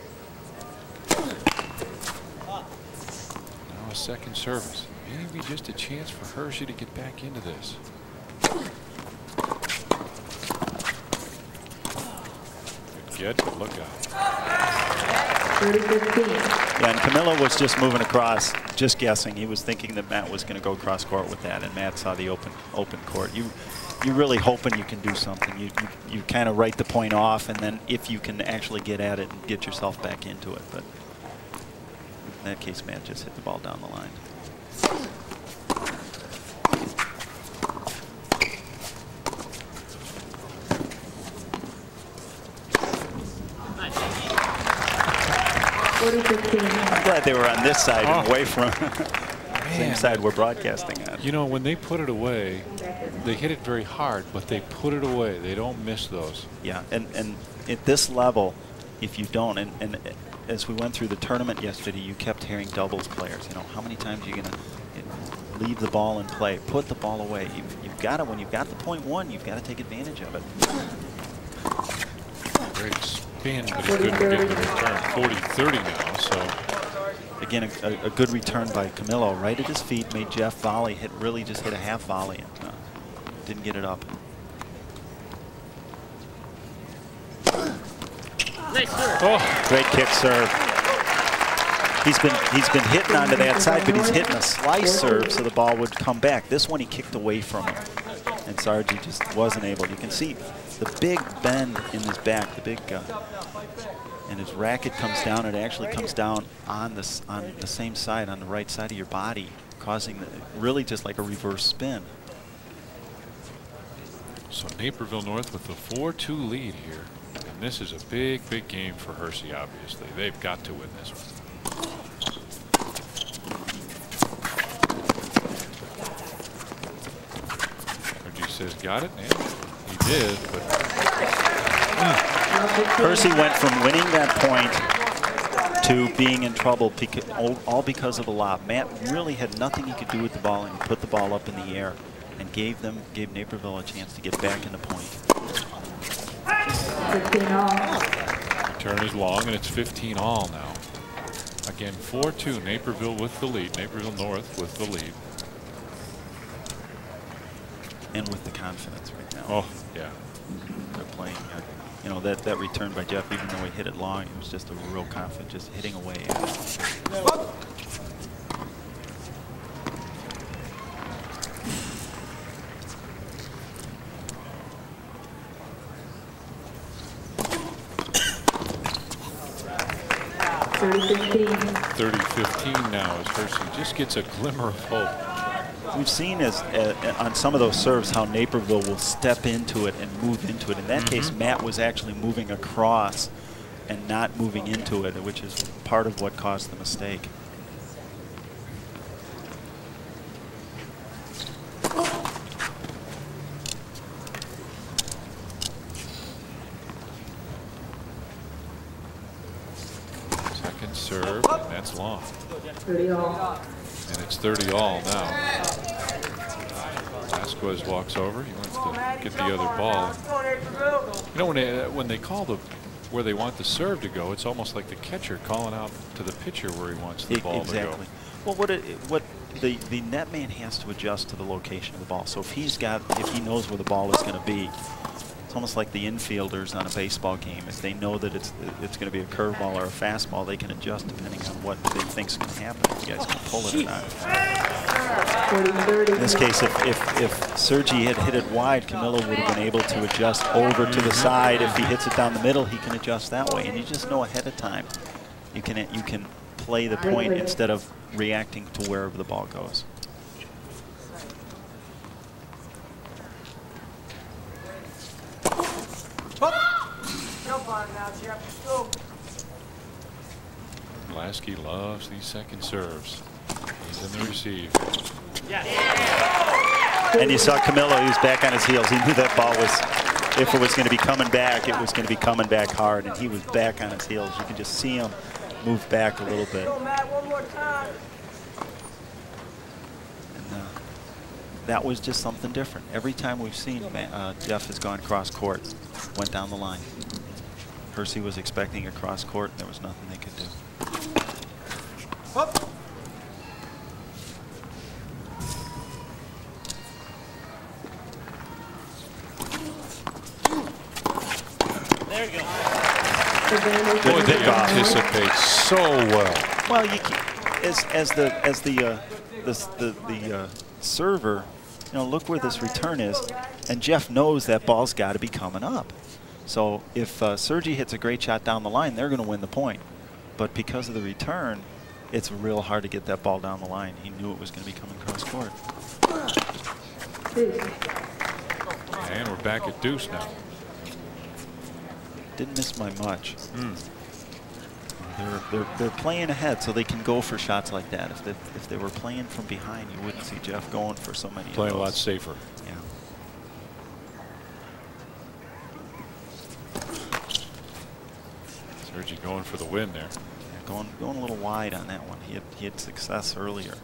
Now a second service. Maybe just a chance for Hersey to get back into this. Good get, but look out. Yeah, and Camillo was just moving across, just guessing. He was thinking that Matt was going to go cross court with that, and Matt saw the open court. You're really hoping you can do something. You kind of write the point off, and then if you can actually get at it and get yourself back into it. But in that case, Matt just hit the ball down the line. I'm glad they were on this side and away from the same side we're broadcasting on. You know, when they put it away, they hit it very hard, but they put it away. They don't miss those. Yeah, and at this level, if you don't, and as we went through the tournament yesterday, you kept hearing doubles players. You know, how many times are you going to leave the ball in play, put the ball away? You've got to, when you've got the point one, you've got to take advantage of it. Great spin, but he couldn't get the return. 40-30 now, so. Again, a good return by Camilo, right at his feet, made Jeff volley, really just hit a half volley and didn't get it up. Nice serve. Oh, great kick serve. He's been hitting onto that side, but he's hitting a slice serve, so the ball would come back. This one he kicked away from him, and Sargi just wasn't able. You can see the big bend in his back, the big, and his racket comes down. It actually comes down on the same side, on the right side of your body, causing really just like a reverse spin. So Naperville North with the 4-2 lead here. And this is a big, big game for Hersey, obviously. They've got to win this one. Sergi says got it, and he did, but Hersey went from winning that point to being in trouble, all because of a lob. Matt really had nothing he could do with the ball, and he put the ball up in the air and gave Naperville a chance to get back in the point. Turn is long, and it's 15 all now. Again, 4-2. Naperville with the lead. Naperville North with the lead. And with the confidence right now. Oh, yeah. They're playing. You know, that return by Jeff, even though he hit it long, it was just a real confident, just hitting away at it. 30-15 now as Hersey just gets a glimmer of hope. We've seen on some of those serves how Naperville will step into it and move into it. In that case, Matt was actually moving across and not moving into it, which is part of what caused the mistake. Second serve, and that's long. 30 all. And it's 30 all now. Vasquez walks over. He wants to get the other ball. You know, when they call where they want the serve to go, it's almost like the catcher calling out to the pitcher where he wants the ball to go. Well, what the net man has to adjust to the location of the ball. So if he knows where the ball is going to be, it's almost like the infielders on a baseball game. If they know that it's going to be a curveball or a fastball, they can adjust depending on what they think is going to happen. If you guys can pull it or not. In this case, if Sergi had hit it wide, Camilo would have been able to adjust over to the side. If he hits it down the middle, he can adjust that way. And you just know ahead of time, you can play the point instead of reacting to wherever the ball goes. Lasky loves these second serves. He's in the receive. And you saw Camilo, he was back on his heels. He knew that ball was, if it was going to be coming back, it was going to be coming back hard. And he was back on his heels. You can just see him move back a little bit. And that was just something different. Every time we've seen Jeff has gone cross court, went down the line. Hersey was expecting a cross court, and there was nothing they could do. Up. There you go. Boy, they anticipate so well. Well, as the server, you know, look where this return is, and Jeff knows that ball's got to be coming up. So if Sergi hits a great shot down the line, they're going to win the point. But because of the return, it's real hard to get that ball down the line. He knew it was going to be coming cross court. And we're back at deuce now. Didn't miss by much. They're playing ahead, so they can go for shots like that. If they were playing from behind, you wouldn't see Jeff going for so many. Playing a lot safer. Yeah. Sergi going for the win there. Yeah, going a little wide on that one. He had success earlier.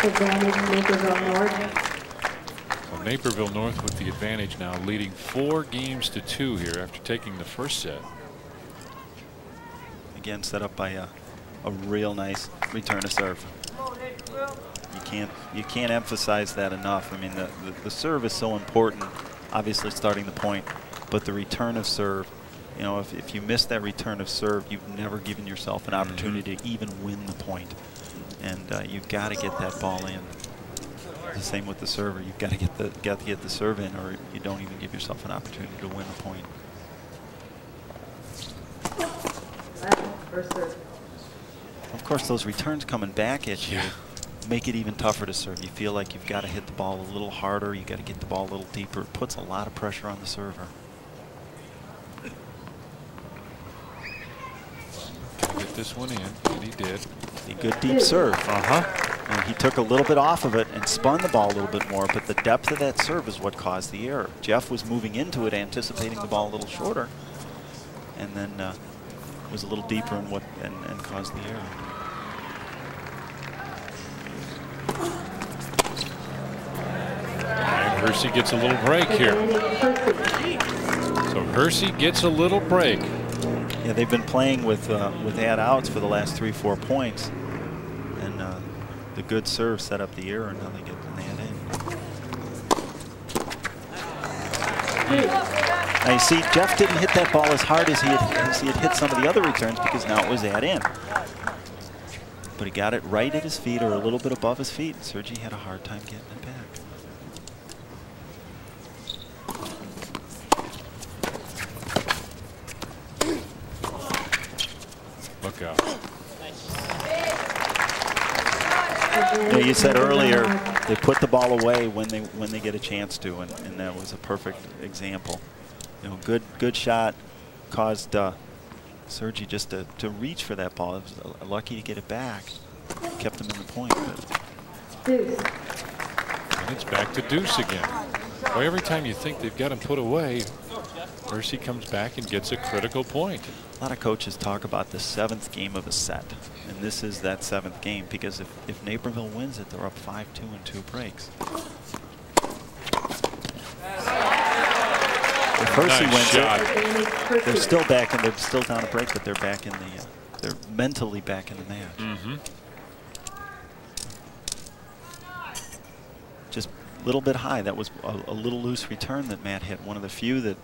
Advantage Naperville North. So Naperville North with the advantage now, leading 4-2 here after taking the first set. Again, set up by a real nice return to serve. You can't emphasize that enough. I mean, the serve is so important, obviously starting the point, but the return of serve, you know, if you miss that return of serve, you've never given yourself an opportunity to even win the point. And you've got to get that ball in. The same with the server. You've got to get the serve in, or you don't even give yourself an opportunity to win the point. First serve. Of course, those returns coming back at you make it even tougher to serve. You feel like you've got to hit the ball a little harder. You got to get the ball a little deeper. It puts a lot of pressure on the server. Get this one in, and he did. A good deep serve. And he took a little bit off of it and spun the ball a little bit more, but the depth of that serve is what caused the error. Jeff was moving into it, anticipating the ball a little shorter, and then was a little deeper and caused the error. And Hersey gets a little break here. So Hersey gets a little break. Yeah, they've been playing with add outs for the last 3-4 points, and the good serve set up the error, and now they get the add in. Now you see, Jeff didn't hit that ball as hard as he had hit some of the other returns because now it was add in. But he got it right at his feet or a little bit above his feet, and Sergi had a hard time getting it back. Look out. Yeah, you said earlier they put the ball away when they get a chance to, and that was a perfect example. You know, good shot caused Sergi just to reach for that ball. It was lucky to get it back. Kept him in the point. Deuce. And it's back to deuce again. Well, every time you think they've got him put away, Hersey comes back and gets a critical point. A lot of coaches talk about the 7th game of a set, and this is that 7th game, because if Naperville wins it, they're up 5-2 in 2 breaks. If Hersey wins it, they're still back, and they're still down a break, but they're back in the they're mentally back in the match. Just a little bit high. That was a little loose return that Matt hit. One of the few that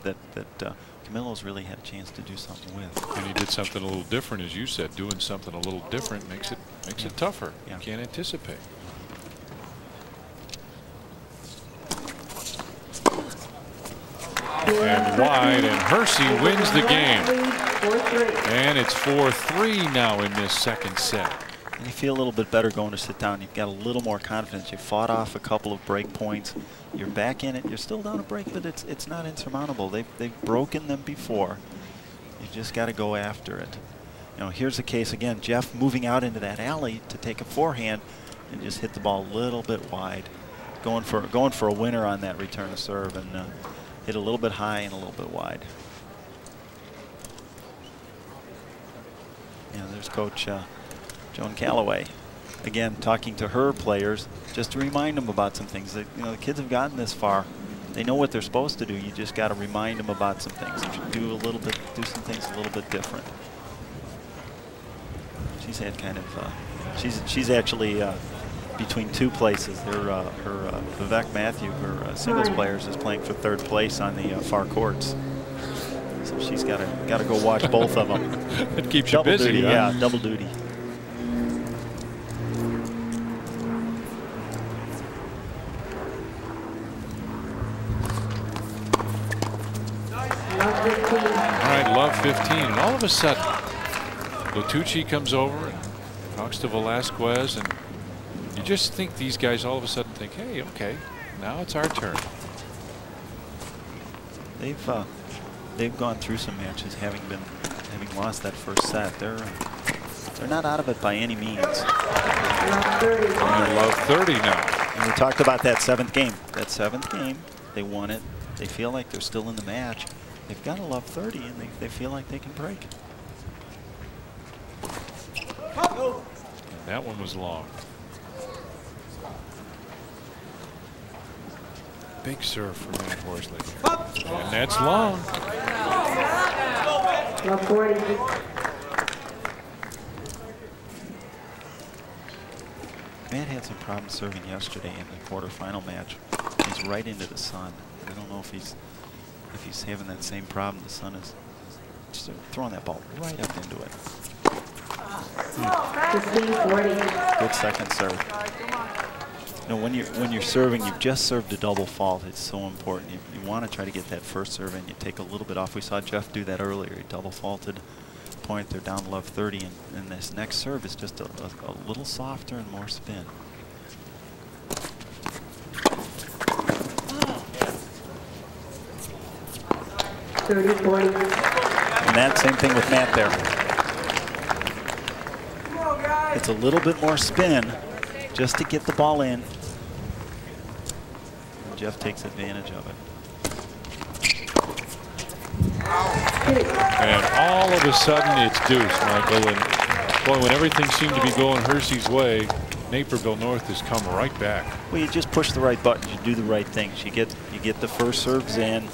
Camillo's really had a chance to do something with. And he did something a little different, as you said. Doing something a little different makes it tougher. Yeah. You can't anticipate. And wide, and Hersey wins the game. And it's 4-3 now in this second set. And you feel a little bit better going to sit down. You've got a little more confidence. You fought off a couple of break points. You're back in it. You're still down a break, but it's not insurmountable. They've broken them before. You just got to go after it. You know, here's the case again. Jeff moving out into that alley to take a forehand and just hit the ball a little bit wide. Going for a winner on that return to serve, and hit a little bit high and a little bit wide. Yeah, there's Coach Joan Calloway, again talking to her players just to remind them about some things. That, you know, the kids have gotten this far. They know what they're supposed to do. You just got to remind them about some things. Do some things a little bit different. She's had kind of she's actually between 2 places. Her Vivek Matthew, her singles players, is playing for 3rd place on the far courts. So she's got to go watch both of them. It keeps you busy. Duty, huh? yeah, double duty. All right, Love 15. And all of a sudden, Latucci comes over and talks to Velasquez, and you just think these guys all of a sudden think, hey, okay, now it's our turn. They've gone through some matches having lost that first set. They're not out of it by any means. And Love 30 now. And we talked about that 7th game. That 7th game, they won it They feel like they're still in the match. They've got to love 30, and they feel like they can break. And that one was long. Big serve for Matt Horsley. And that's long. Love 40. Matt had some problems serving yesterday in the quarterfinal match. He's right into the sun. I don't know if he's having that same problem. The sun is just throwing that ball right up into it. 15-40. Good second serve. You know, when you're serving, you've just served a double fault. It's so important. You want to try to get that first serve in. You take a little bit off. We saw Jeff do that earlier. He double faulted. Point, they're down love 30, and this next serve is just a little softer and more spin. $30-40. And that same thing with Matt there. It's a little bit more spin just to get the ball in. And Jeff takes advantage of it. And all of a sudden it's deuce, Michael. And boy, when everything seemed to be going Hersey's way, Naperville North has come right back. Well, you just push the right buttons. You do the right things. You get the first serves in.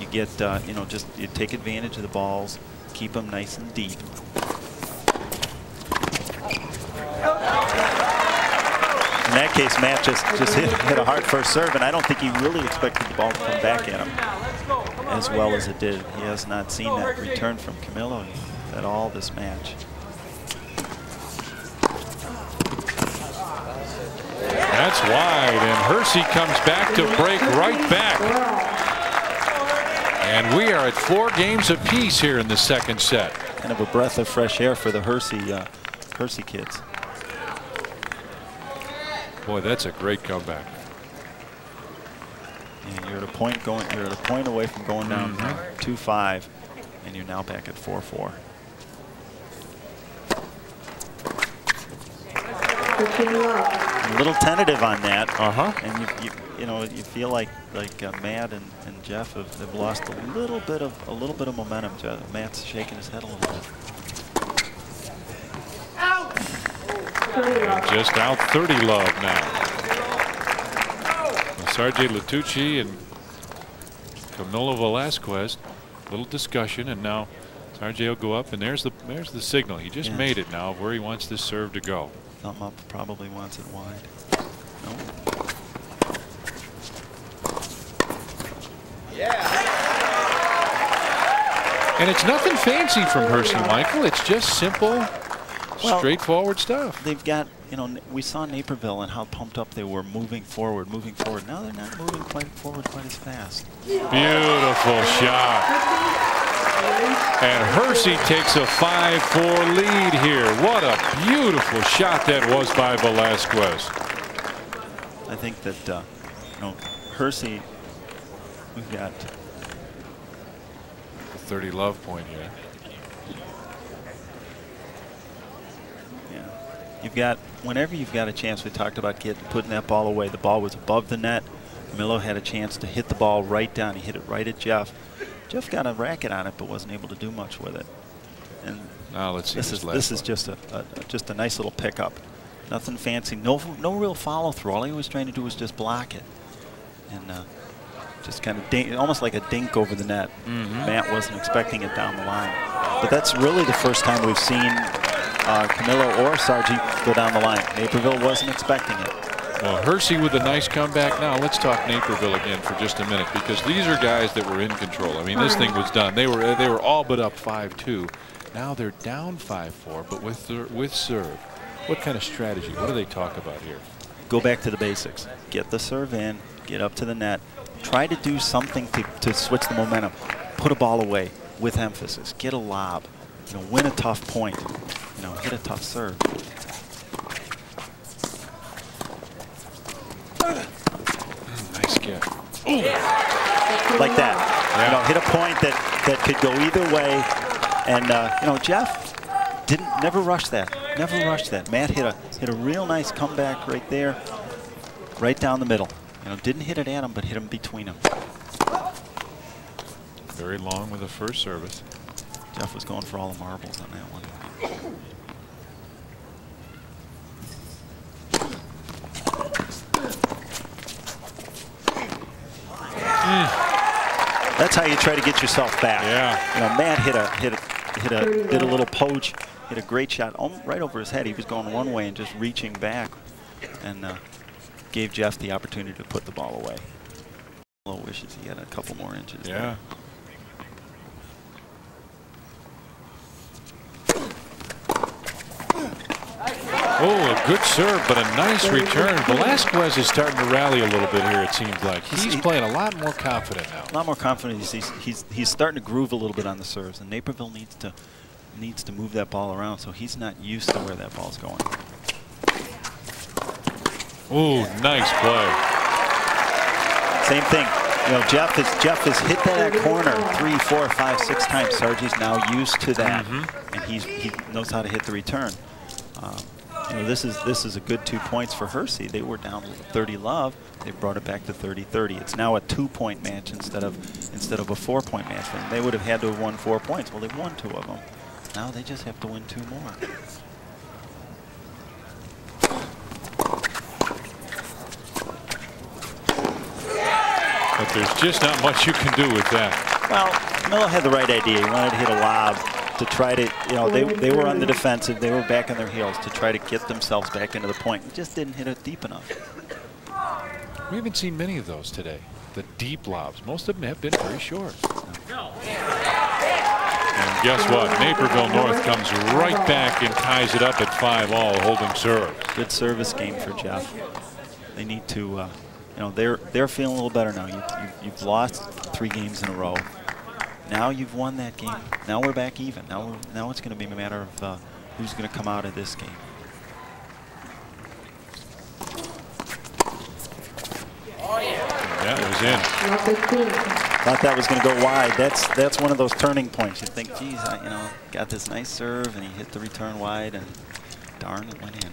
You get you know, just you take advantage of the balls, keep them nice and deep. In that case, Matt just hit a hard first serve, and I don't think he really expected the ball to come back at him as well as it did. He has not seen that return from Camilo at all this match. That's wide, and Hersey comes back to break right back. And we are at 4 games apiece here in the second set. Kind of a breath of fresh air for the Hersey kids. Boy, that's a great comeback. And you're at a point away from going down 2-5, and you're now back at 4-4. A little tentative on that. And you know, you feel like Matt and Jeff have lost a little bit of momentum. Matt's shaking his head a little bit. And just out 30 love now. Sergey Latucci and Camilo Velasquez, little discussion, and now Sergey will go up, and there's the signal. He just made it now of where he wants this serve to go. Thumb up, probably wants it wide. Nope. And it's nothing fancy from Hersey, Michael. It's just simple, straightforward stuff. They've got, you know, we saw Naperville and how pumped up they were moving forward. Now they're not moving quite as fast. Beautiful shot. And Hersey takes a 5-4 lead here. What a beautiful shot that was by Velasquez. I think that, you know, Hersey, we've got a 30 love point here. Yeah. You've got, whenever you've got a chance, we talked about putting that ball away. The ball was above the net. Camilo had a chance to hit the ball right down. He hit it right at Jeff. Jeff got a racket on it, but wasn't able to do much with it. And now let's see this is just a nice little pickup. Nothing fancy. No real follow through. All he was trying to do was just block it, and just kind of almost like a dink over the net. Matt wasn't expecting it down the line, but that's really the first time we've seen Camilo or Sargi go down the line. Naperville wasn't expecting it. Well, Hersey with a nice comeback. Now let's talk Naperville again for just a minute, because these are guys that were in control. I mean, this thing was done. They were all but up 5-2. Now they're down 5-4, but with serve. What kind of strategy? What do they talk about here? Go back to the basics. Get the serve in. Get up to the net. Try to do something to switch the momentum. Put a ball away with emphasis. Get a lob. You know, win a tough point. You know, hit a tough serve. Nice get. Like that. You know, hit a point that could go either way. And you know, Jeff never rushed that. Never rushed that. Matt hit a real nice comeback right there, right down the middle. You know, didn't hit it at him, but hit him between them. Very long with the first service. Jeff was going for all the marbles on that one. That's how you try to get yourself back. Yeah. You know, Matt did a little poach, hit a great shot right over his head. He was going one way and just reaching back, and gave Jeff the opportunity to put the ball away. Camilo wishes he had a couple more inches. Yeah. There. Oh, a good serve, but a nice return. Velasquez is starting to rally a little bit here, it seems like. He's playing a lot more confident now. A lot more confident. He's starting to groove a little bit on the serves, and Naperville needs to move that ball around, so he's not used to where that ball's going. Ooh, nice play. Same thing. You know, Jeff has hit that corner 3, 4, 5, 6 times. Sargi's now used to that, and he knows how to hit the return. You know, this is a good 2 points for Hersey. They were down 30-love. They brought it back to 30-30. It's now a 2-point match instead of a 4-point match. And they would have had to have won 4 points. Well, they won 2 of them. Now they just have to win 2 more. But there's just not much you can do with that. Well, Miller had the right idea. He wanted to hit a lob to try to, you know, they were on the defensive. They were back on their heels to try to get themselves back into the point. He just didn't hit it deep enough. We haven't seen many of those today. The deep lobs. Most of them have been very short. And guess what? Naperville North comes right back and ties it up at 5-all, holding serve. Good service game for Jeff. They need to, you know, they're feeling a little better now. You've lost 3 games in a row. Now you've won that game. Now we're back even. Now it's going to be a matter of who's going to come out of this game. That was in. Thought that was going to go wide. That's one of those turning points. You think, geez, you know, got this nice serve, and he hit the return wide, and darn, it went in.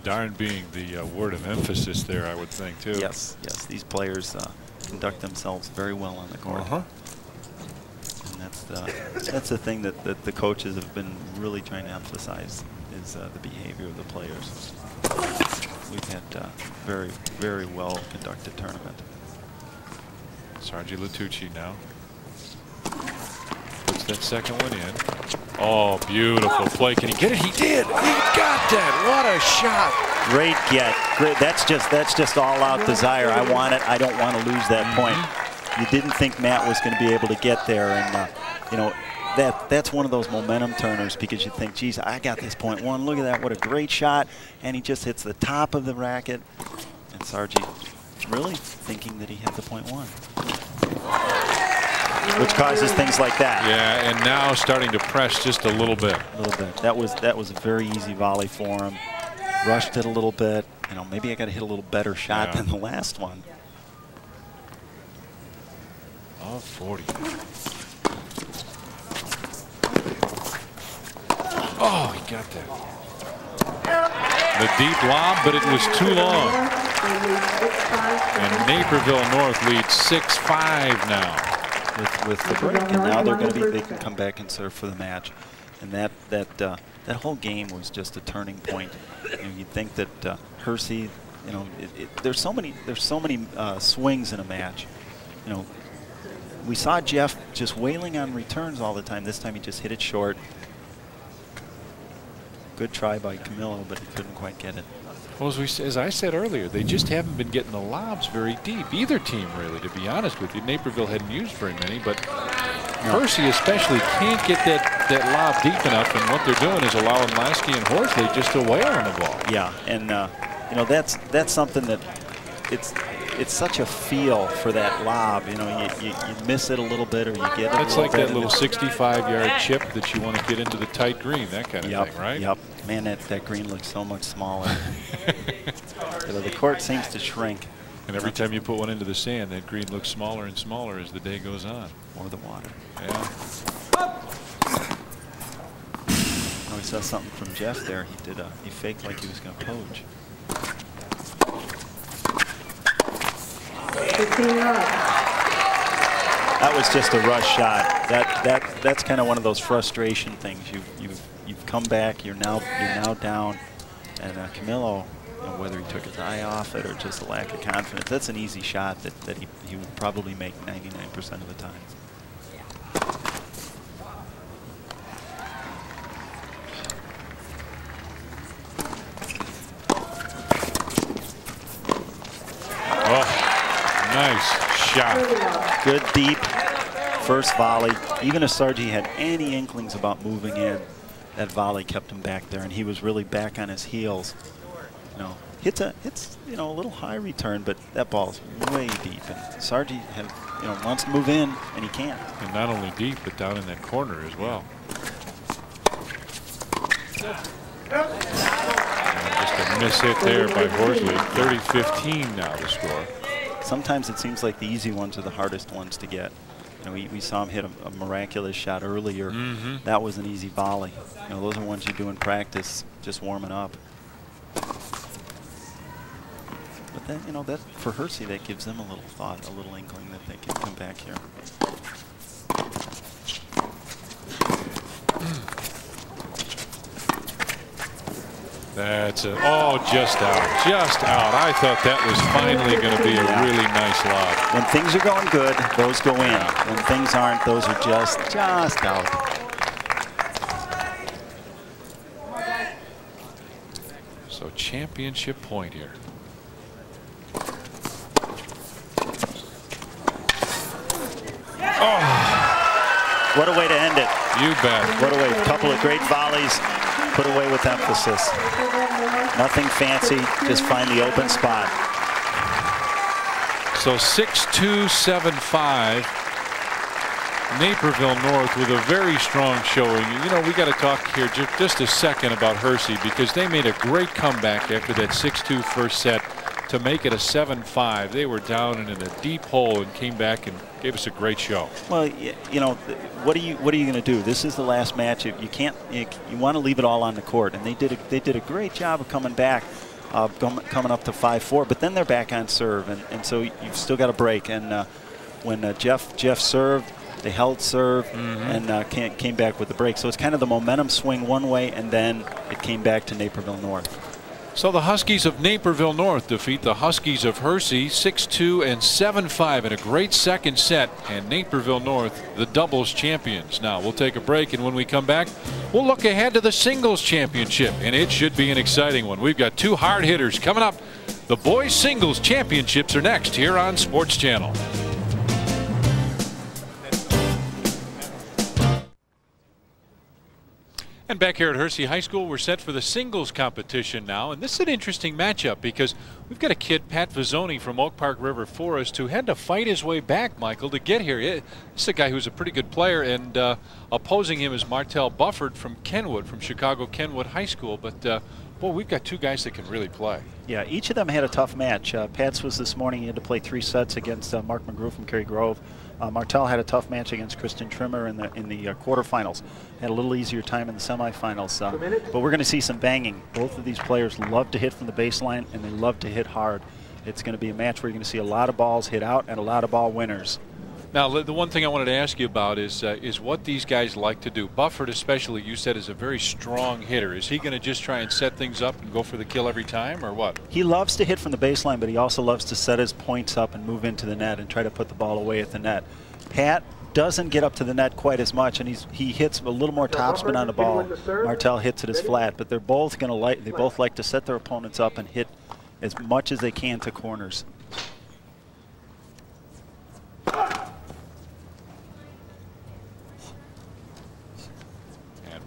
Darn being the word of emphasis there, I would think, too. Yes. These players conduct themselves very well on the court. And that's the thing that the coaches have been really trying to emphasize is the behavior of the players. We've had very, very well conducted tournament. Sargi Latucci now. Puts that second one in. Oh, beautiful play. Can he get it? He did. He got that. What a shot. Great get. Great. That's just all out desire. I want it. I don't want to lose that point. You didn't think Matt was going to be able to get there, and you know, that's one of those momentum turners, because you think, geez, I got this point 1. Look at that. What a great shot. And he just hits the top of the racket. And Sargi really thinking that he had the point 1. Which causes things like that. Yeah, and now starting to press just a little bit. A little bit. That was a very easy volley for him. Rushed it a little bit. You know, maybe I got to hit a little better shot than the last one. Oh, 40. Oh, he got that. The deep lob, but it was too long. And Naperville North leads 6-5 now. With the break, and now they can come back and serve for the match. And that whole game was just a turning point. You know, you'd think that Hersey, you know, there's so many swings in a match. You know, we saw Jeff just wailing on returns all the time. This time he just hit it short. Good try by Camilo, but he couldn't quite get it. Well, as I said earlier, they just haven't been getting the lobs very deep. Either team, really, to be honest with you. Naperville hadn't used very many, but Hersey especially can't get that lob deep enough, and what they're doing is allowing Lasky and Horsley just to wail on the ball. Yeah, and you know, that's something that it's such a feel for that lob. You know, you miss it a little bit, or you get it. That's like that little 65-yard chip that you want to get into the tight green, that kind of thing, right? Yep. Man, that green looks so much smaller. You know, the court seems to shrink. And every time you put one into the sand, that green looks smaller and smaller as the day goes on. Or the water. Yeah. Oh, we saw something from Jeff there. He faked like he was going to poach. That was just a rush shot. That's kind of one of those frustration things. You've come back. You're now down, and Camilo, whether he took his eye off it or just a lack of confidence, that's an easy shot that he would probably make 99% of the time. Nice shot. Good deep first volley. Even if Sargi had any inklings about moving in, that volley kept him back there, and he was really back on his heels. Hits a little high return, but that ball's way deep. And Sargi wants to move in, and he can't. And not only deep, but down in that corner as well. Just a miss hit there by Horsley. 30-15 now the score. Sometimes it seems like the easy ones are the hardest ones to get. We saw him hit a miraculous shot earlier. That was an easy volley. Those are ones you do in practice, just warming up. But then, that for Hersey, that gives them a little thought, a little inkling that they can come back here. That's it. Oh, just out. Just out. I thought that was finally going to be a really nice lob. When things are going good, those go in. When things aren't, those are just out. So championship point here. Oh. What a way to end it. You bet. What a way. A couple of great volleys. Put away with emphasis. Nothing fancy, just find the open spot. So 6-2, 7-5. Naperville North with a very strong showing. We got to talk here just a second about Hersey, because they made a great comeback after that 6-2 first set to make it a 7-5. They were down and in a deep hole and came back and gave us a great show. Well, what are you going to do? This is the last match. You can't. You want to leave it all on the court, and they did a great job of coming back, coming up to 5-4. But then they're back on serve, and so you've still got a break. And when Jeff served, they held serve and came back with the break. So it's kind of the momentum swing one way, and then it came back to Naperville North. So the Huskies of Naperville North defeat the Huskies of Hersey 6-2 and 7-5 in a great second set, and Naperville North the doubles champions. Now we'll take a break, and when we come back, we'll look ahead to the singles championship, and it should be an exciting one. We've got two hard hitters coming up. The boys singles championships are next here on Sports Channel. And back here at Hersey High School, we're set for the singles competition now. And this is an interesting matchup because we've got a kid, Pat Vizzoni from Oak Park River Forest, who had to fight his way back, Michael, to get here. This is a guy who's a pretty good player, and opposing him is Martell Bufford from Kenwood, from Chicago Kenwood High School. But, boy, we've got two guys that can really play. Yeah, each of them had a tough match. Pat's was this morning. He had to play 3 sets against Mark McGrew from Cary Grove. Martell had a tough match against Kristen Trimmer in the quarterfinals. Had a little easier time in the semifinals. But we're going to see some banging. Both of these players love to hit from the baseline, and they love to hit hard. It's going to be a match where you're going to see a lot of balls hit out and a lot of ball winners. Now, the one thing I wanted to ask you about is what these guys like to do. Bufford, especially, you said, is a very strong hitter. Is he going to just try and set things up and go for the kill every time, or what? He loves to hit from the baseline, but he also loves to set his points up and move into the net and try to put the ball away at the net. Pat doesn't get up to the net quite as much, and he hits a little more topspin on the ball. Martell hits it as flat, but they're both going to they both like to set their opponents up and hit as much as they can to corners.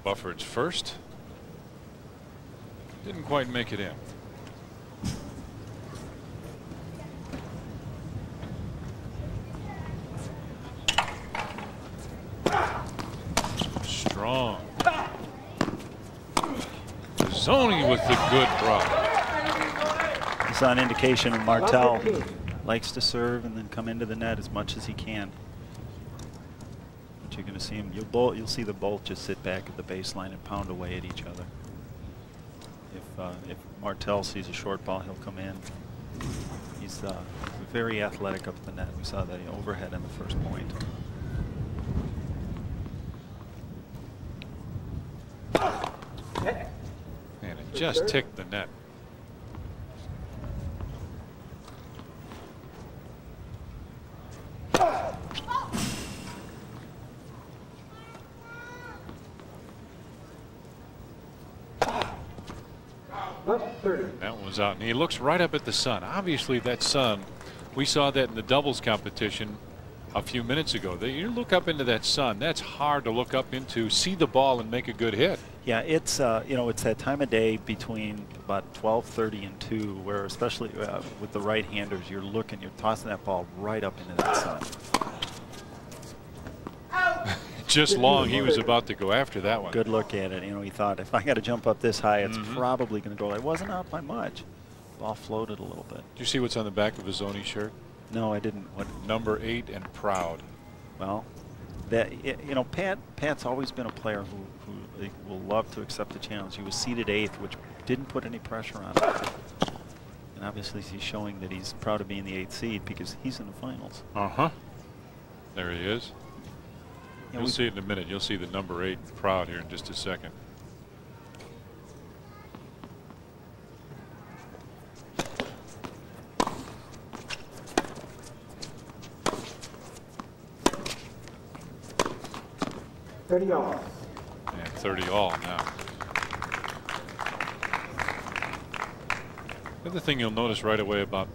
Bufford's first. Didn't quite make it in. Strong. Zoni with the good drop. It's an indication of Martell likes to serve and then come into the net as much as he can. You're going to see him. You'll see the both just sit back at the baseline and pound away at each other. If Martell sees a short ball, he'll come in. He's very athletic up the net. We saw the overhead in the first point. just ticked the net. That one was out, and he looks right up at the sun. Obviously, that sun, we saw that in the doubles competition a few minutes ago. You look up into that sun, that's hard to look up into, see the ball, and make a good hit. Yeah, it's you know, it's that time of day between about 12:30 and 2, where especially with the right-handers, you're tossing that ball right up into that sun. Just long, he was about to go after that one. Good look at it. You know, he thought, if I got to jump up this high, it's probably going to go. It wasn't out by much. Ball floated a little bit. Do you see what's on the back of his Zoni shirt? No, I didn't. What? Number 8 and proud. Well, you know, Pat's always been a player who will love to accept the challenge. He was seeded 8th, which didn't put any pressure on him. And obviously, he's showing that he's proud of being the 8th seed because he's in the finals. There he is. Yeah, You'll see it in a minute. You'll see the number 8 proud here in just a second. $30 all. And 30 all now. The other thing you'll notice right away about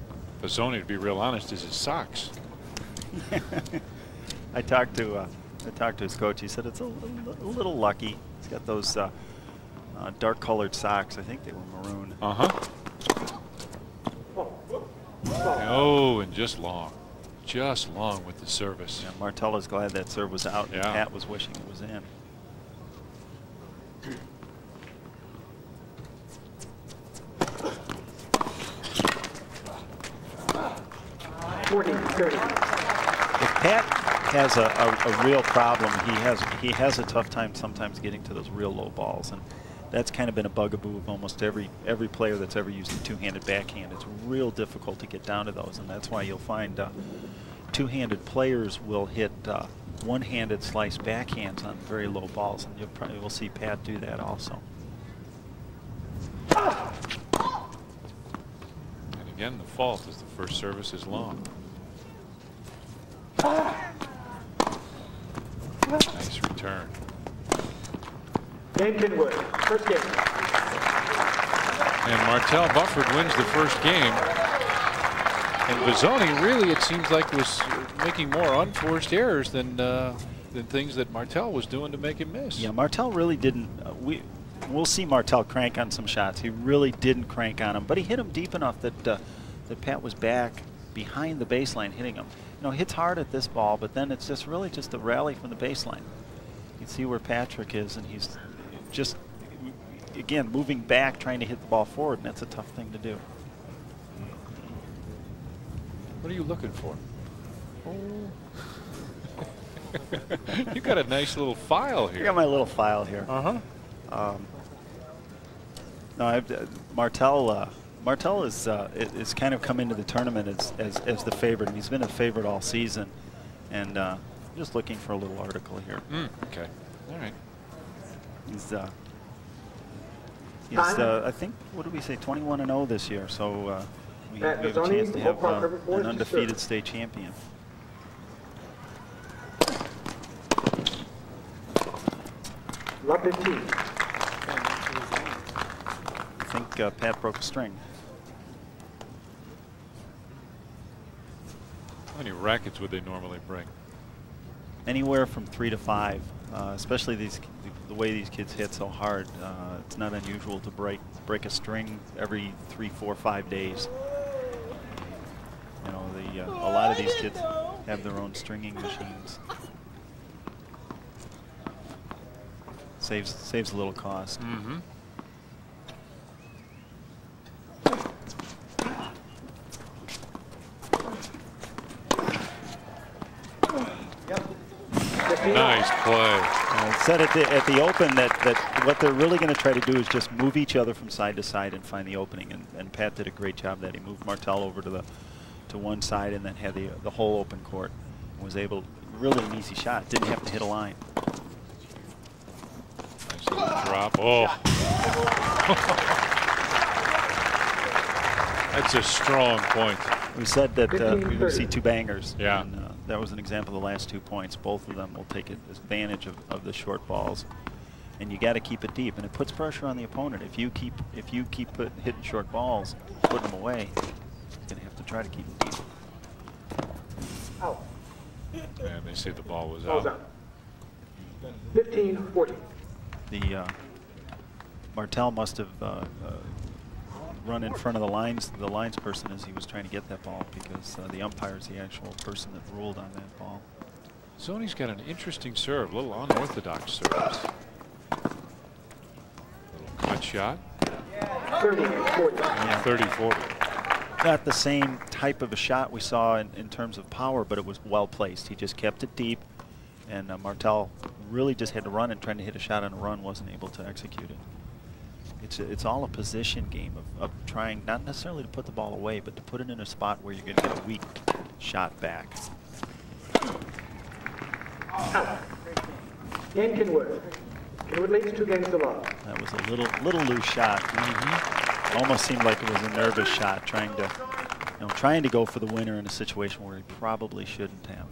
Pizzoni, to be real honest, is his socks. I talked to his coach. He said it's a little lucky. He's got those dark colored socks. I think they were maroon. Oh, and just long. Just long with the service. Yeah, Martella's glad that serve was out. Yeah. Pat was wishing it was in. If Pat has a real problem, he has a tough time sometimes getting to those real low balls, and that's kind of been a bugaboo of almost every player that's ever used a two-handed backhand. It's real difficult to get down to those, and that's why you'll find two-handed players will hit one-handed slice backhands on very low balls, and you'll probably will see Pat do that also. And again, the fault is the first service is long. Nice return. Game Kenwood, first game. And Martel Bufford wins the first game. And Pizzoni really, it seems like, was making more unforced errors than things that Martel was doing to make him miss. Yeah, Martel really didn't. We'll see Martel crank on some shots. He really didn't crank on him, but he hit him deep enough that that Pat was back behind the baseline hitting him. You know, hits hard at this ball, but then it's just really just a rally from the baseline. You can see where Patrick is, and he's just, again, moving back, trying to hit the ball forward, and that's a tough thing to do. What are you looking for? Oh. You got a nice little file here. I got my little file here. No, Martel is kind of come into the tournament as the favorite, and he's been a favorite all season. And I'm just looking for a little article here. Okay, all right. He's I think, what did we say, 21-0 this year. So we have a chance to have an undefeated state champion. Love 15. I think Pat broke a string. How many rackets would they normally bring? Anywhere from 3 to 5, especially the way these kids hit so hard. It's not unusual to break a string every 3, 4, 5 days. You know, a lot of these kids have their own stringing machines. Saves a little cost. Nice play. It said at the Open that what they're really going to try to do is just move each other from side to side and find the opening. And Pat did a great job that he moved Martel over to one side and then had the whole open court and was able, really an easy shot. Didn't have to hit a line. Nice little drop. Oh. That's a strong point. We said that we would see 2 bangers. Yeah. And, that was an example of the last 2 points. Both of them will take advantage of the short balls, and you got to keep it deep, and it puts pressure on the opponent. If you keep hitting short balls, putting them away, you're going to have to try to keep them deep. Out. And they say the ball was Ball's out. out. 15-40. The Martell must have run in front of the lines person as he was trying to get that ball, because the umpire is the actual person that ruled on that ball. Zoni's got an interesting serve, a little unorthodox serves. Little cut shot. 30-40. Yeah. 30-40. Not the same type of a shot we saw in terms of power, but it was well placed. He just kept it deep, and Martell really just had to run, and trying to hit a shot on a run wasn't able to execute it. It's all a position game of trying not necessarily to put the ball away, but to put it in a spot where you're going to get a weak shot back. Out. Game Kenwood. Kenwood leads 2 games to love. That was a little loose shot. Almost seemed like it was a nervous shot, trying to go for the winner in a situation where he probably shouldn't have.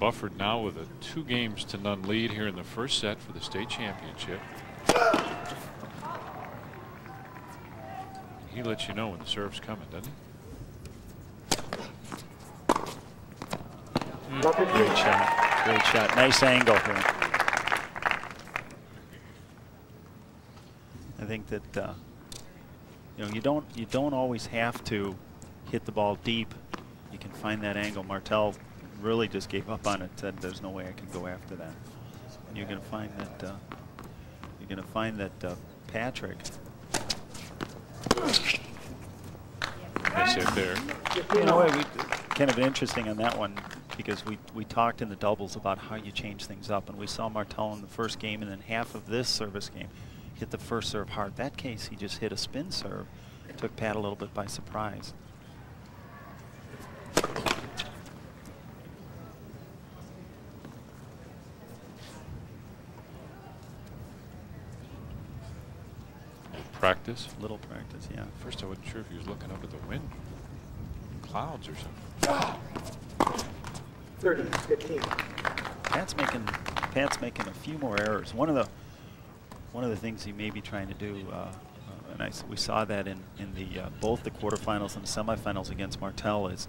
Bufford now with a 2-0 lead here in the first set for the state championship. He lets you know when the serve's coming, doesn't he? Great shot. Great shot. Nice angle here. I think that you don't always have to hit the ball deep. You can find that angle. Martell really just gave up on it. Said there's no way I can go after that. And you're going to find that Patrick. Nice hit there. You know, kind of interesting on that one, because we talked in the doubles about how you change things up, and we saw Martell in the first game, and then half of this service game hit the first serve hard. That case, he just hit a spin serve, took Pat a little bit by surprise. Practice? Little practice, yeah. First I wasn't sure if he was looking up at the wind, clouds or something. 30-15. Pat's making a few more errors. One of the things he may be trying to do, and we saw that in the both the quarterfinals and the semifinals against Martell, is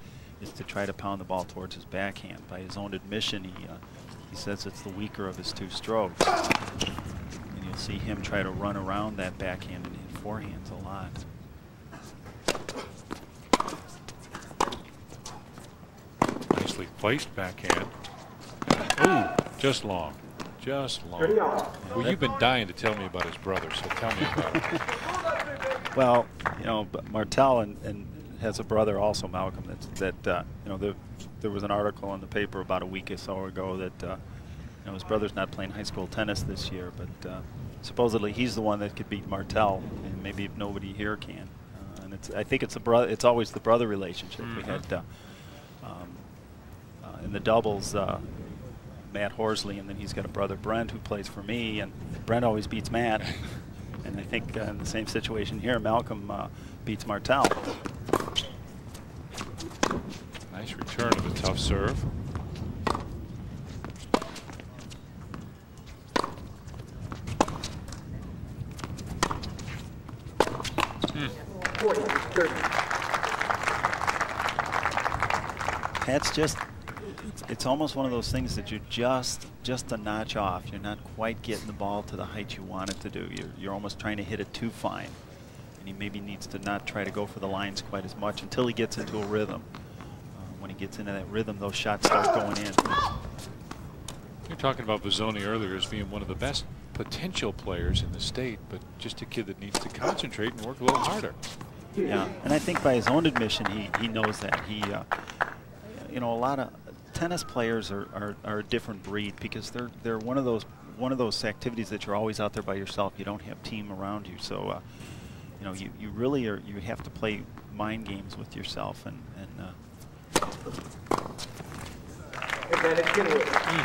to try to pound the ball towards his backhand. By his own admission, he says it's the weaker of his 2 strokes. And you'll see him try to run around that backhand and hit forehands a lot. Nicely placed backhand. Ooh, just long. Just long. 30 off. Well, you've been dying to tell me about his brother, so tell me about it. Well, Martell and has a brother also, Malcolm. There was an article in the paper about a week or so ago that his brother's not playing high school tennis this year, but supposedly he's the one that could beat Martell, and maybe nobody here can. And I think it's it's always the brother relationship. We had in the doubles, Matt Horsley, and then he's got a brother, Brent, who plays for me, and Brent always beats Matt. And I think in the same situation here, Malcolm beats Martell. Nice return of a tough serve. Pat's it's almost one of those things that you're just a notch off. You're not quite getting the ball to the height you want it to do. You're almost trying to hit it too fine. And he maybe needs to not try to go for the lines quite as much until he gets into a rhythm. When he gets into that rhythm, those shots start going in. You're talking about Bozzoni earlier as being one of the best potential players in the state, but just a kid that needs to concentrate and work a little harder. Yeah, and I think by his own admission, he knows that. A lot of tennis players are a different breed, because they're one of those activities that you're always out there by yourself. You don't have team around you, so you really you have to play mind games with yourself. And Advantage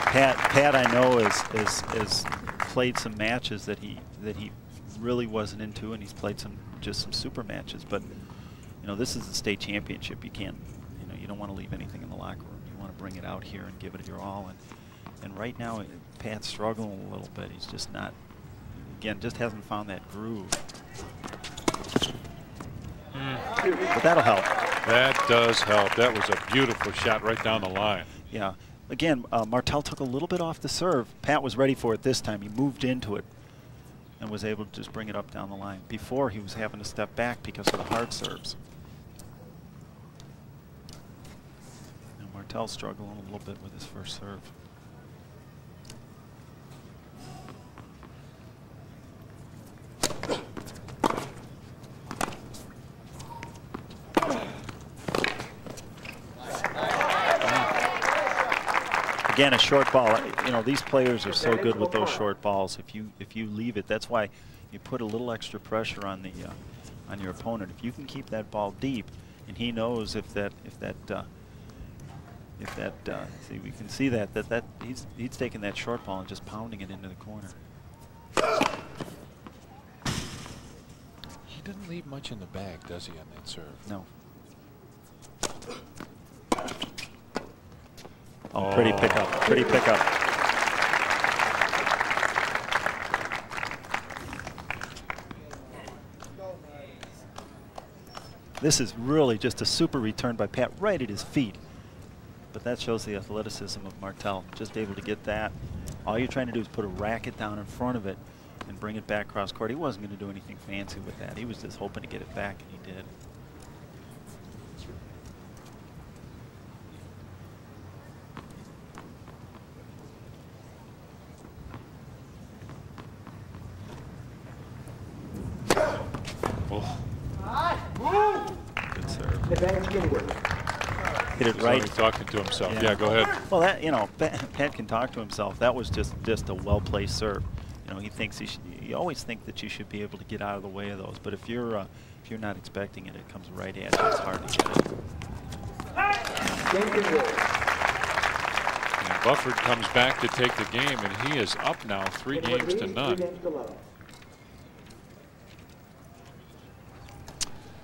Pat I know has played some matches that he really wasn't into, and he's played just some super matches. But you know, this is the state championship. You can't, you know, you don't want to leave anything in the locker room. You want to bring it out here and give it your all. And right now, Pat's struggling a little bit. He's just not, again, just hasn't found that groove. But that'll help. That does help. That was a beautiful shot right down the line. Yeah. Again, Martell took a little bit off the serve. Pat was ready for it this time. He moved into it and was able to just bring it up down the line. Before, he was having to step back because of the hard serves. And Martell's struggling a little bit with his first serve. Again, a short ball. You know, these players are so good with those short balls. If you leave it, that's why you put a little extra pressure on the on your opponent. If you can keep that ball deep, and he knows if that see, we can see that he's taking that short ball and just pounding it into the corner. He didn't leave much in the bag, does he, on that serve? No. Oh, pretty pickup. Pretty pickup. This is really just a super return by Pat right at his feet. But that shows the athleticism of Martell. Just able to get that. All you're trying to do is put a racket down in front of it and bring it back cross court. He wasn't going to do anything fancy with that. He was just hoping to get it back, and he did. Good serve. Hit it right. Talking to himself. Yeah, go ahead. Well, that, you know, Pat can talk to himself. That was just a well-placed serve. You know, he thinks you always think that you should be able to get out of the way of those, but if you're not expecting it, it comes right at you. It's hard to get it. And Bufford comes back to take the game, and he is up now 3 games to none.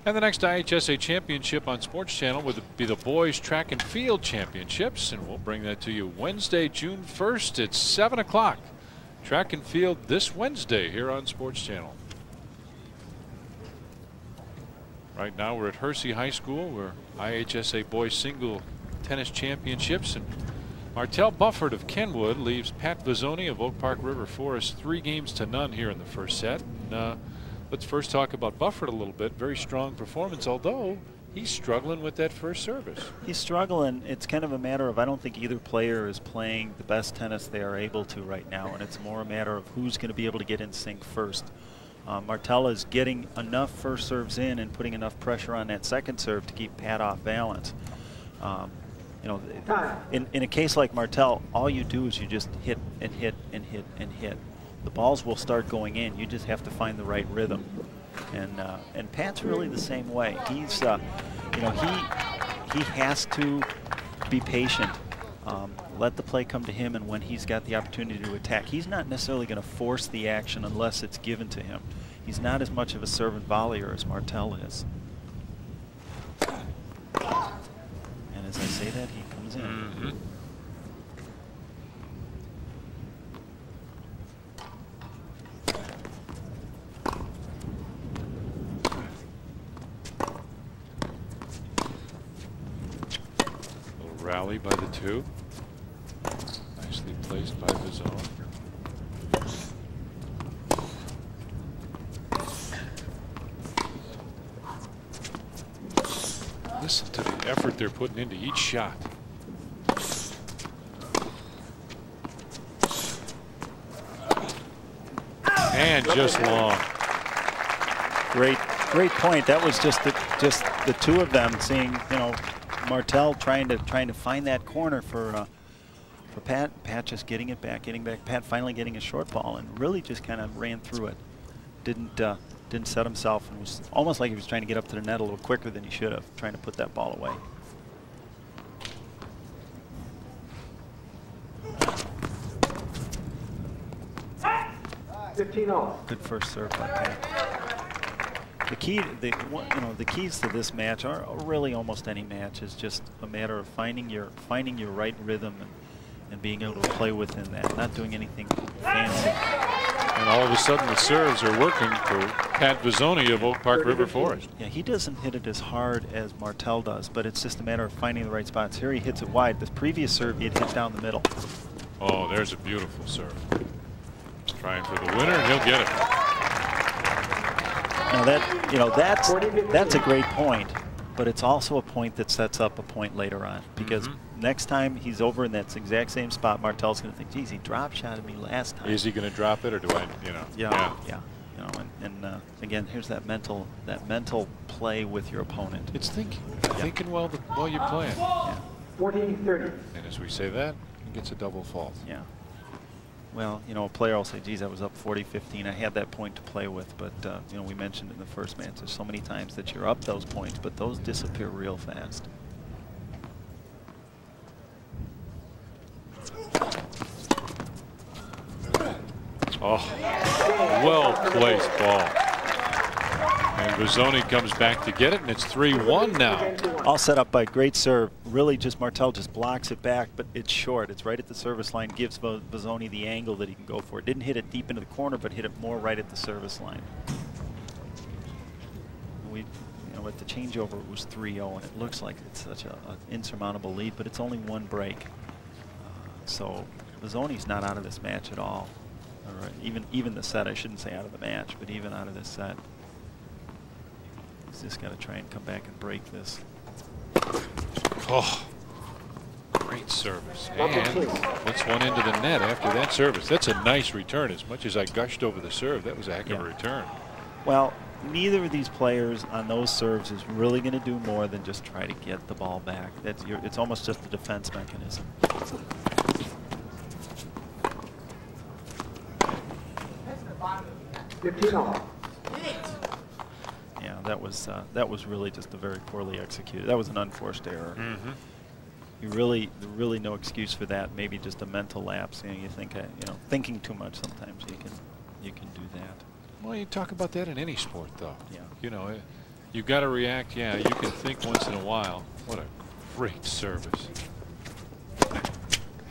And the next IHSA championship on Sports Channel would be the Boys Track and Field Championships, and we'll bring that to you Wednesday, June 1st at 7 o'clock. Track and Field this Wednesday here on Sports Channel. Right now we're at Hersey High School, where IHSA Boys Single Tennis Championships, and Martell Bufford of Kenwood leaves Pat Vizzoni of Oak Park River Forest 3 games to none here in the first set. And, let's first talk about Bufford a little bit. Very strong performance, although he's struggling with that first service. He's struggling. It's kind of a matter of, I don't think either player is playing the best tennis they are able to right now, and it's more a matter of who's going to be able to get in sync first. Martell is getting enough first serves in and putting enough pressure on that second serve to keep Pat off balance. You know, in a case like Martell, all you do is you just hit and hit and hit and hit. The balls will start going in. You just have to find the right rhythm. And Pat's really the same way. He's, you know, he has to be patient. Let the play come to him, and when he's got the opportunity to attack, he's not necessarily going to force the action unless it's given to him. He's not as much of a servant volleyer as Martell is. And as I say that, he comes in. Mm-hmm. Rally by the 2. Nicely placed by Vizzoni. Listen to the effort they're putting into each shot. And just long. Great point. That was just the 2 of them seeing, you know, Martell trying to find that corner for Pat. Pat just getting it back, Pat finally getting a short ball, and really just kind of ran through it. Didn't set himself, and was almost like he was trying to get up to the net a little quicker than he should have, trying to put that ball away. 15 all. Good first serve by Pat. The key, the keys to this match are really almost any match is just a matter of finding your right rhythm and being able to play within that, not doing anything fancy. And all of a sudden the serves are working for Pat Vizzoni of Oak Park River Forest. Yeah, he doesn't hit it as hard as Martell does, but it's just a matter of finding the right spots. Here he hits it wide. The previous serve he had hit down the middle. Oh, there's a beautiful serve. Trying for the winner, and he'll get it. Now that's a great point, but it's also a point that sets up a point later on, because next time he's over in that exact same spot, Martell's going to think, geez, he drop shotted me last time. Is he going to drop it, or do I, Yeah. You know, and again, here's that mental play with your opponent. It's thinking while you're playing. Yeah. 14-30. And as we say that, he gets a double fault. Yeah. Well, a player will say, geez, I was up 40-15. I had that point to play with, but we mentioned in the first match, there's so many times that you're up those points, but those disappear real fast. Oh, well-placed ball. And Vizzoni comes back to get it, and it's 3-1 now. All set up by great serve. Really, Martell just blocks it back, but it's short. It's right at the service line, gives Vizzoni the angle that he can go for. Didn't hit it deep into the corner, but hit it more right at the service line. At the changeover, it was 3-0, and it looks like it's such an insurmountable lead, but it's only one break. So Vizzoni's not out of this match at all. Or even the set. I shouldn't say out of the match, but even out of this set. He's just got to try and come back and break this. Oh, great service. And puts one into the net after that service. That's a nice return. As much as I gushed over the serve, that was a heck of a return. Well, neither of these players on those serves is really going to do more than just try to get the ball back. It's almost just a defense mechanism. Yeah, that was really just a very poorly executed. That was an unforced error. You really no excuse for that. Maybe just a mental lapse. You think thinking too much sometimes you can do that. Well, you talk about that in any sport, though. Yeah. You've got to react. Yeah, you can think once in a while. What a great service.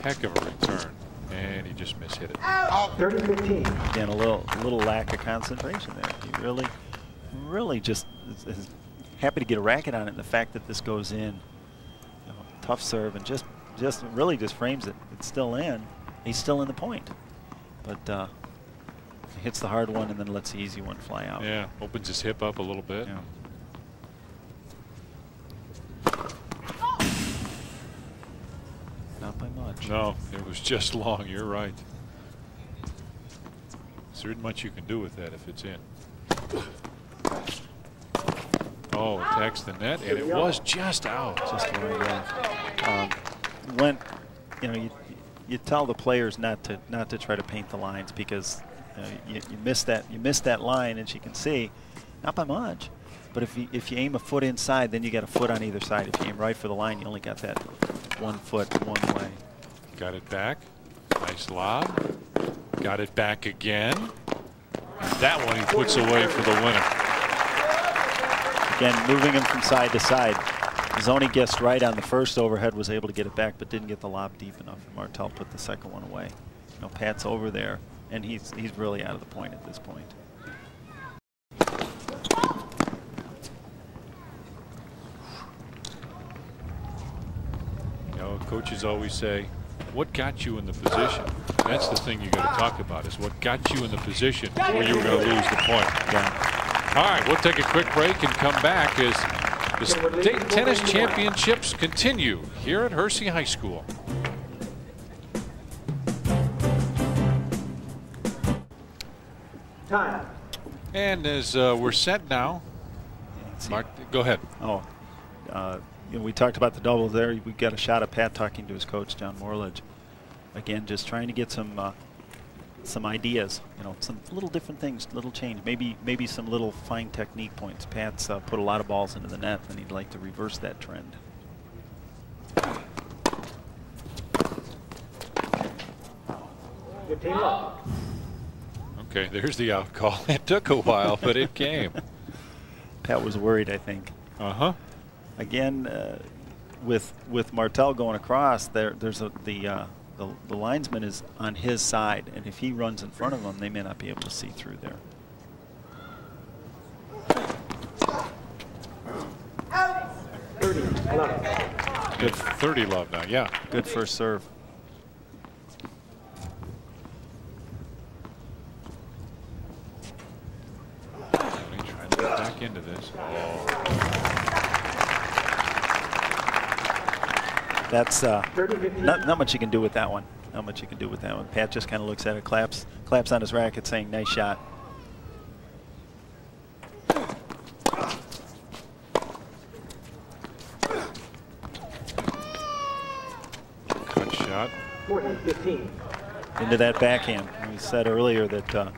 Heck of a return. And he just mishit it. 30-15. Again, a little lack of concentration there. He really just is happy to get a racket on it. And the fact that this goes in, tough serve, and just really frames it. It's still in. He's still in the point, but he hits the hard one and then lets the easy one fly out. Yeah, opens his hip up a little bit. Yeah. Not by much. No, it was just long. You're right. There isn't much you can do with that if it's in. Oh, attacks the net, and it was just out. Just right went, you tell the players not to try to paint the lines, because you miss that line, and you can see, not by much. But if you aim a foot inside, then you got a foot on either side. If you aim right for the line, you only got that 1 foot one way. Got it back. Nice lob. Got it back again. And that one he puts away for the winner. Again, moving him from side to side. Vizzoni guessed right on the first overhead, was able to get it back, but didn't get the lob deep enough. And Martell put the second one away. Pat's over there, and he's really out of the point at this point. Coaches always say, what got you in the position? That's the thing you got to talk about, is what got you in the position where you were going to lose the point. Yeah. All right, we'll take a quick break and come back as the state tennis championships continue here at Hersey High School. Time. And as we're set now, Mark, go ahead. We talked about the doubles there. We got a shot of Pat talking to his coach, John Morledge. Again, just trying to get some ideas. Some little different things, little change. Maybe some little fine technique points. Pat's put a lot of balls into the net, and he'd like to reverse that trend. Okay, there's the out call. It took a while, but it came. Pat was worried, I think. Again, with Martell going across, there's the linesman is on his side, and if he runs in front of him, they may not be able to see through there. Good 30 love now, yeah. Good first serve. Trying to get back into this. That's not much you can do with that one. Not much you can do with that one. Pat just kind of looks at it, claps on his racket, saying, "Nice shot." Good shot. 40-15. Into that backhand. We said earlier that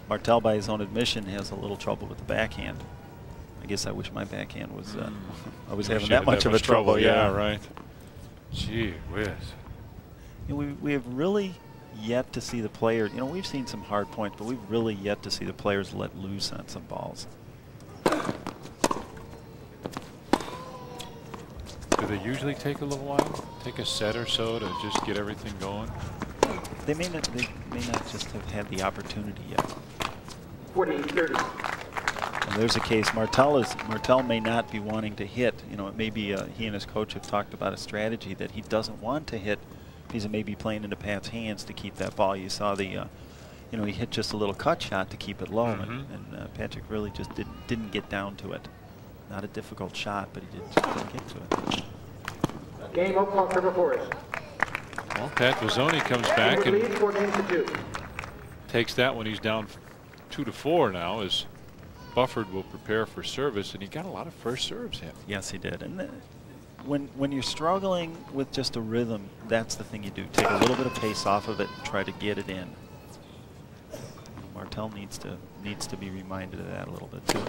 Martell, by his own admission, has a little trouble with the backhand. I guess I wish my backhand was. I was having that much of a trouble. Yeah, right. Gee whiz. You know, we have really yet to see the players. You know, we've seen some hard points, but we've really yet to see the players let loose on some balls. Do they usually take a little while? Take a set or so to just get everything going? They may not just have had the opportunity yet. 40-30. And there's a case. Martell may not be wanting to hit. You know, it may be he and his coach have talked about a strategy that he doesn't want to hit. He's maybe playing into Pat's hands to keep that ball. You saw the, you know, he hit just a little cut shot to keep it low, and Patrick really just didn't get down to it. Not a difficult shot, but he just didn't get to it. Game of Parker before us. Well, Pat Vizzoni comes back and leads 4 games to 2. takes that when he's down 2-4 now, as Bufford will prepare for service, and he got a lot of first serves hit. Yes, he did. And when you're struggling with just a rhythm, that's the thing you do. Take a little bit of pace off of it and try to get it in. Martell needs to be reminded of that a little bit too.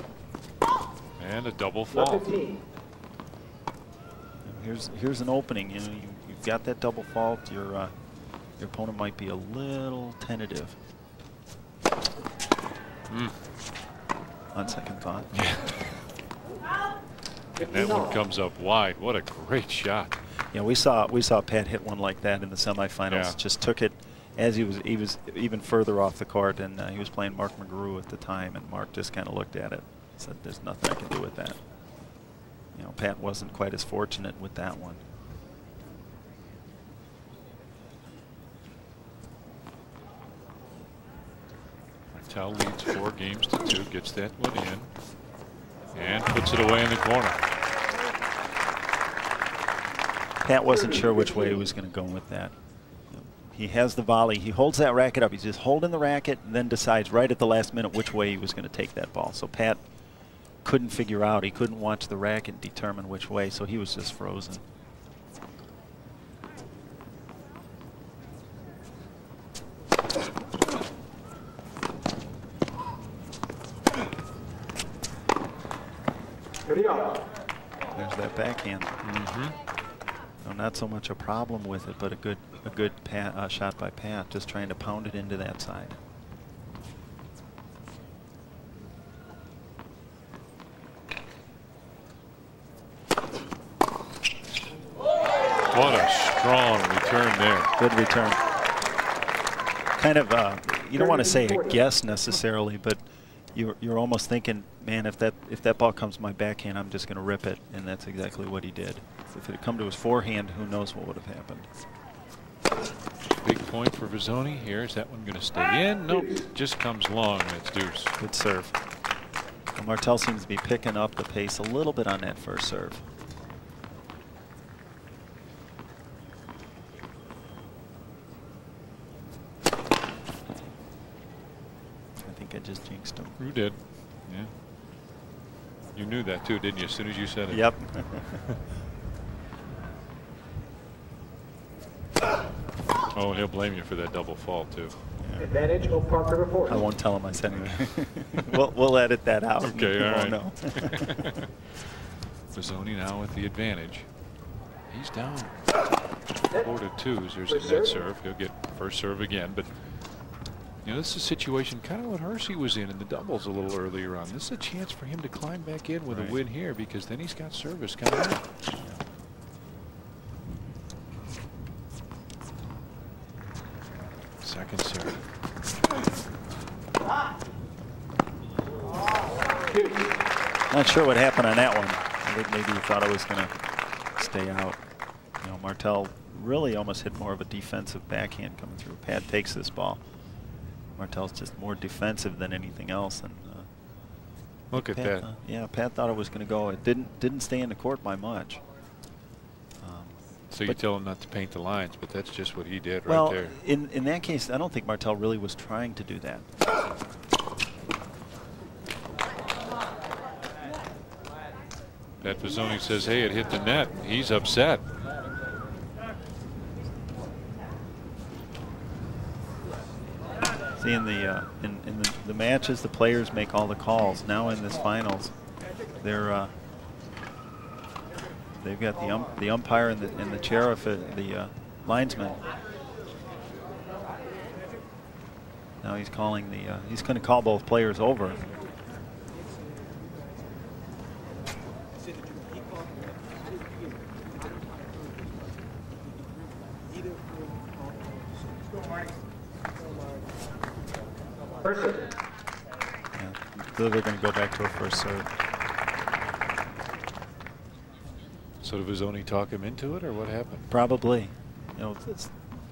And a double fault. Here's an opening. You know, you've got that double fault. Your opponent might be a little tentative. On second thought. And that one comes up wide. What a great shot. Yeah, we saw Pat hit one like that in the semifinals. Yeah. Just took it as he was even further off the court, and he was playing Mark McGrew at the time, and Mark just kind of looked at it, said, "There's nothing I can do with that." You know, Pat wasn't quite as fortunate with that one. Martell leads 4 games to 2, gets that one in, and puts it away in the corner. Pat wasn't sure which way he was going to go with that. He has the volley. He holds that racket up. He's just holding the racket and then decides right at the last minute which way he was going to take that ball. So Pat couldn't figure out. He couldn't watch the racket and determine which way, so he was just frozen. There's that backhand. No, not so much a problem with it, but a good shot by Pat, just trying to pound it into that side. What a strong return there. Good return. Kind of, you don't want to say a guess necessarily, but you're almost thinking, man, if that ball comes to my backhand, I'm just going to rip it, and that's exactly what he did. If it had come to his forehand, who knows what would have happened. Big point for Vizzoni here. Is that one going to stay in? Nope, just comes long. That's deuce. Good serve. Well, Martell seems to be picking up the pace a little bit on that first serve. I think I just jinxed him. You did. Yeah. You knew that too, didn't you, as soon as you said it? Yep. Oh, he'll blame you for that double fault too. Yeah. Advantage of Parker report. I won't tell him I said anything. we'll edit that out. Okay, all right. No. Vizzoni now with the advantage. He's down 4-2. There's a net serve. He'll get first serve again, but You know, this is a situation kind of what Hershey was in the doubles a little earlier on. This is a chance for him to climb back in with a win here, because then he's got service coming up. Second serve. Not sure what happened on that one. I think maybe he thought it was going to stay out. You know, Martel really almost hit more of a defensive backhand coming through. Pat takes this ball. Martel's just more defensive than anything else. And look at Pat, that. Yeah, Pat thought it was going to go. It didn't stay in the court by much. So you tell him not to paint the lines, but that's just what he did right Well, there. in that case, I don't think Martel really was trying to do that. Pat Vizzoni says, hey, it hit the net. He's upset. See, in the matches, the players make all the calls. Now in this finals, they've got the umpire and the chair of the linesman. Now he's calling he's going to call both players over. So they're going to go back to a first serve. So did Vizzoni talk him into it, or what happened? Probably. You know,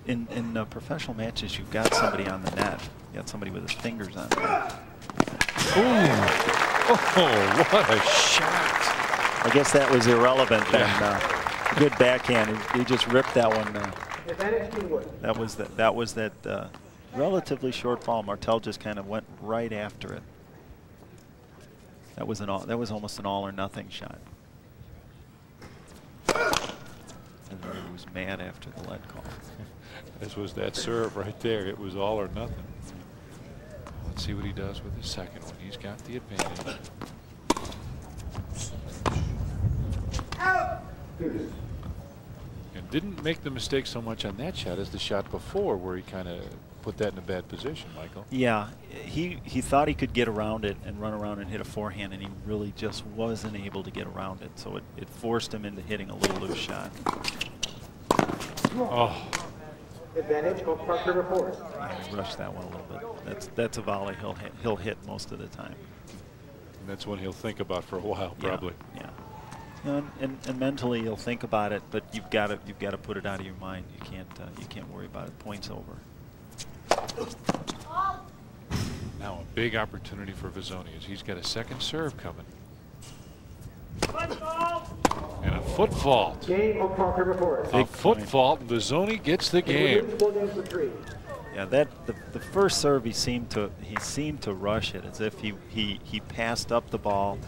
in professional matches, you've got somebody on the net. You got somebody with his fingers on it. Ooh! Oh, what a shot! I guess that was irrelevant. Yeah. Good backhand. He just ripped that one. That was that relatively short ball. Martel just kind of went right after it. That was almost an all or nothing shot. And he was mad after the lead call. This was that serve right there. It was all or nothing. Let's see what he does with his second one. He's got the advantage. And didn't make the mistake so much on that shot as the shot before, where he kind of put that in a bad position, Michael. Yeah, he thought he could get around it and run around and hit a forehand, and he really just wasn't able to get around it. So it forced him into hitting a little loose shot. Oh. Advantage on Park River Forest. Yeah, he rushed that one a little bit. That's a volley he'll hit most of the time. And that's one he'll think about for a while, probably. Yeah. You know, and mentally you'll think about it, but you've got to put it out of your mind. You can't worry about it. Points over. Now a big opportunity for Vizzoni as he's got a second serve coming. And a foot fault. Game of Park River Forest. A foot fault, and Vizzoni gets the game. Yeah, the first serve he seemed to rush it as if he passed up the ball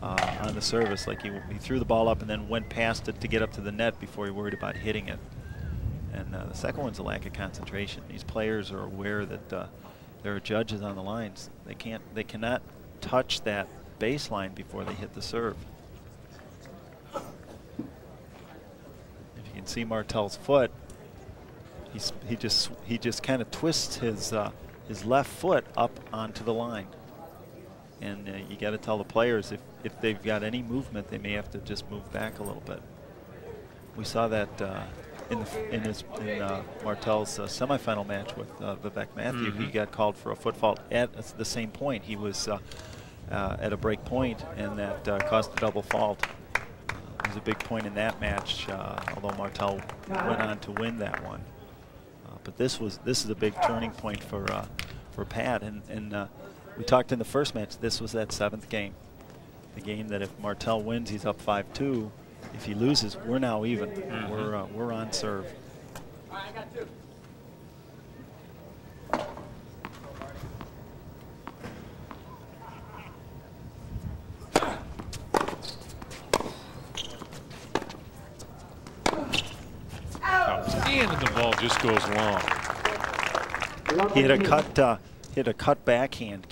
on the service, like he threw the ball up and then went past it to get up to the net before he worried about hitting it. And the second one's a lack of concentration. These players are aware that there are judges on the lines. They cannot touch that baseline before they hit the serve. If you can see Martel's foot, he just kind of twists his left foot up onto the line. And you got to tell the players if they've got any movement, they may have to just move back a little bit. We saw that in Martel's semifinal match with Vivek Matthew. He got called for a foot fault at the same point. He was at a break point, and that caused a double fault. It was a big point in that match, although Martel went on to win that one. But this is a big turning point for Pat, and we talked in the first match. This was that 7th game, the game that if Martel wins, he's up 5-2. If he loses, we're now even. We're on serve. I got 2. And the ball just goes long. He hit a cut backhand.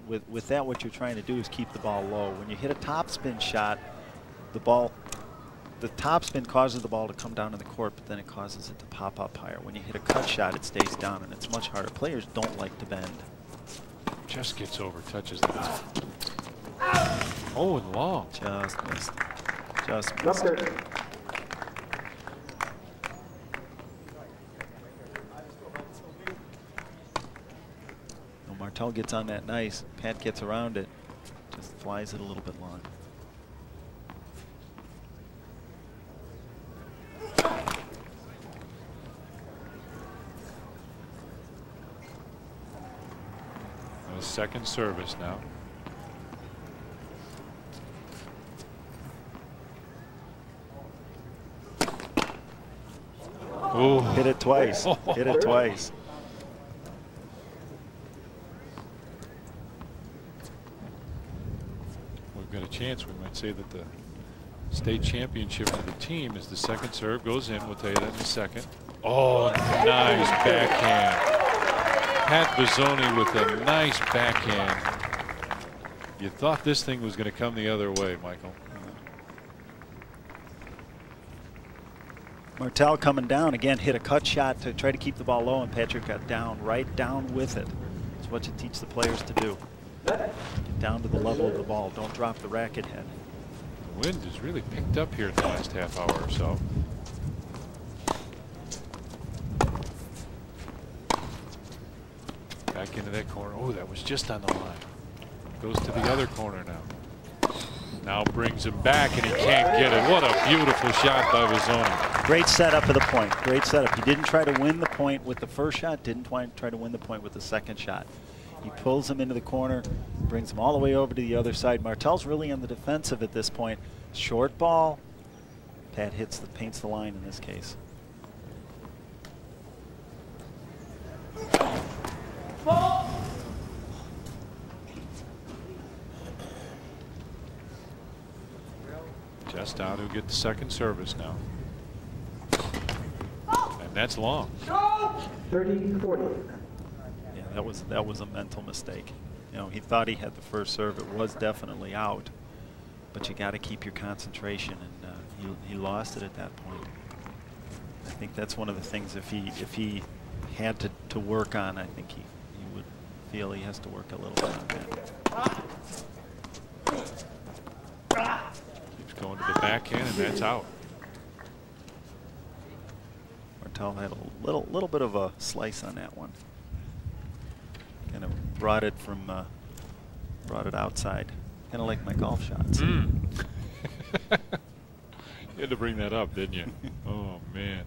With that, what you're trying to do is keep the ball low. When you hit a topspin shot, the ball the topspin causes the ball to come down in the court, but then it causes it to pop up higher. When you hit a cut shot, it stays down, and it's much harder. Players don't like to bend. Just gets over, touches the net. Oh, and long. Just missed. Just Up missed. there. Well, Martell gets on that nice. Pat gets around it. Just flies it a little bit long. A second service now. Oh, Hit it twice. Hit it twice. we've got a chance. We might say that the state championship for the team is the second serve goes in. We'll tell you that in a second. Oh, nice backhand. Pat Bizzoni with a nice backhand. You thought this thing was going to come the other way, Michael. Martell coming down again, hit a cut shot to try to keep the ball low, and Patrick got down, right down with it. That's what you teach the players to do. Get down to the level of the ball. Don't drop the racket head. The wind has really picked up here in the last half hour or so. Back into that corner. Oh, that was just on the line. Goes to the other corner now. Now brings him back, and he can't get it. What a beautiful shot by Bizzoni. Great setup of the point. Great setup. He didn't try to win the point with the first shot, didn't try to win the point with the second shot. He pulls him into the corner, brings him all the way over to the other side. Martell's really on the defensive at this point. Short ball. Pat paints the line in this case. Just out who get the second service now. And that's long. 30-40. Yeah, that was a mental mistake. You know, he thought he had the first serve. It was definitely out, but you got to keep your concentration, and he lost it at that point. I think that's one of the things if he had to work on. I think he would feel he has to work a little bit on that. Keeps going to the backhand, and that's out. Martell had a little bit of a slice on that one. Kind of brought it outside, kind of like my golf shots. You had to bring that up, didn't you? Oh man.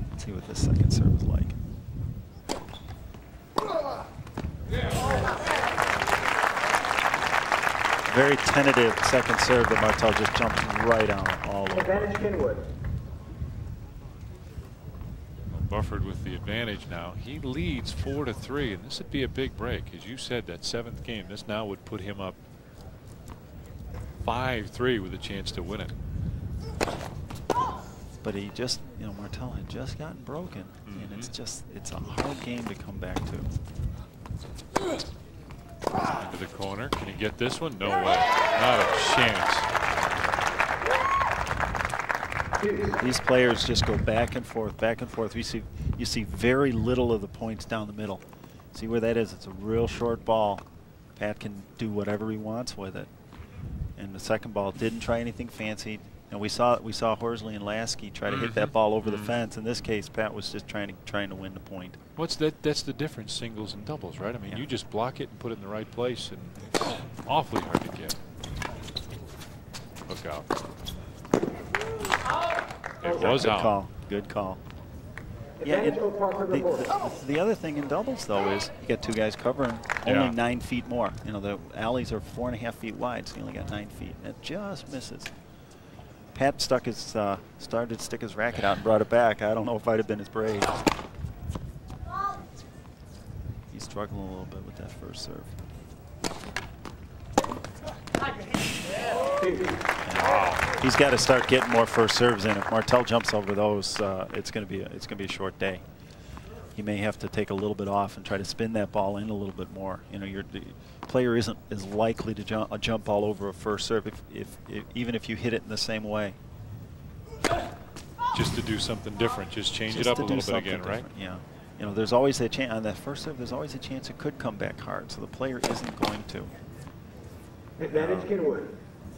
Let's see what this second serve is like. Very tentative second serve that Martell just jumped right on all over. Advantage Kenwood. Bufford with the advantage now. He leads 4-3, and this would be a big break. As you said, that seventh game, this now would put him up 5-3 with a chance to win it. But he just, you know, Martell had just gotten broken, and it's a hard game to come back to. Into the corner. Can he get this one? No way. Not a chance. These players just go back and forth, back and forth. You see very little of the points down the middle. See where that is? It's a real short ball. Pat can do whatever he wants with it. And the second ball didn't try anything fancy. And we saw Horsley and Lasky try to hit that ball over the fence. In this case, Pat was just trying to win the point. What's that? That's the difference, singles and doubles, right? I mean, you just block it and put it in the right place, and it's awfully hard to get. Look out. It was out. Good call. Good call. Yeah, the other thing in doubles, though, is you got two guys covering only 9 feet more. You know, the alleys are 4.5 feet wide, so you only got 9 feet. And it just misses. Pat started to stick his racket out and brought it back. I don't know if I'd have been as brave. He's struggling a little bit with that first serve. He's got to start getting more first serves in. If Martell jumps over those, it's going to be a short day. he may have to take a little bit off and try to spin that ball in a little bit more. You know, the player isn't as likely to jump all over a first serve even if you hit it in the same way. Just to do something different, just change it up a little bit again, right? Yeah. You know, there's always a chance on that first serve. There's always a chance it could come back hard, so the player isn't going to. Advantage Kenwood.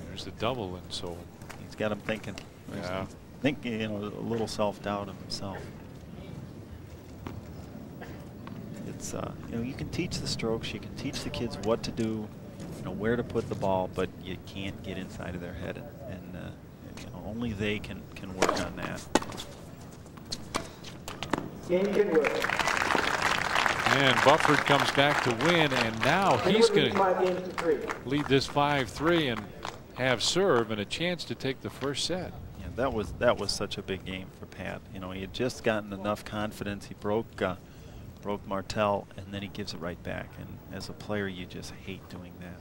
There's the double, and so he's got him thinking. Yeah. Thinking, you know, a little self-doubt of himself. It's you know, you can teach the strokes, you can teach the kids what to do, you know, where to put the ball, but you can't get inside of their head, and you know, only they can work on that. Game Kenwood. And Bufford comes back to win, and now he's going to lead this 5-3 and have serve and a chance to take the first set. Yeah, that was such a big game for Pat. You know, he had just gotten enough confidence. He broke Martel, and then he gives it right back. And as a player, you just hate doing that.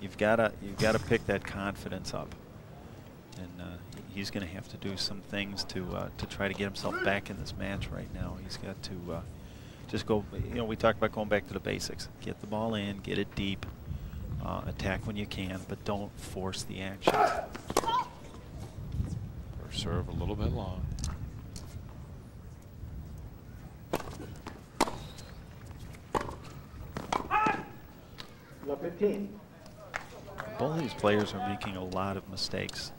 You've got to pick that confidence up, and he's going to have to do some things to try to get himself back in this match right now. He's got to just go. You know, we talked about going back to the basics. Get the ball in, get it deep, attack when you can, but don't force the action. First serve a little bit long. Love 15. Both of these players are making a lot of mistakes.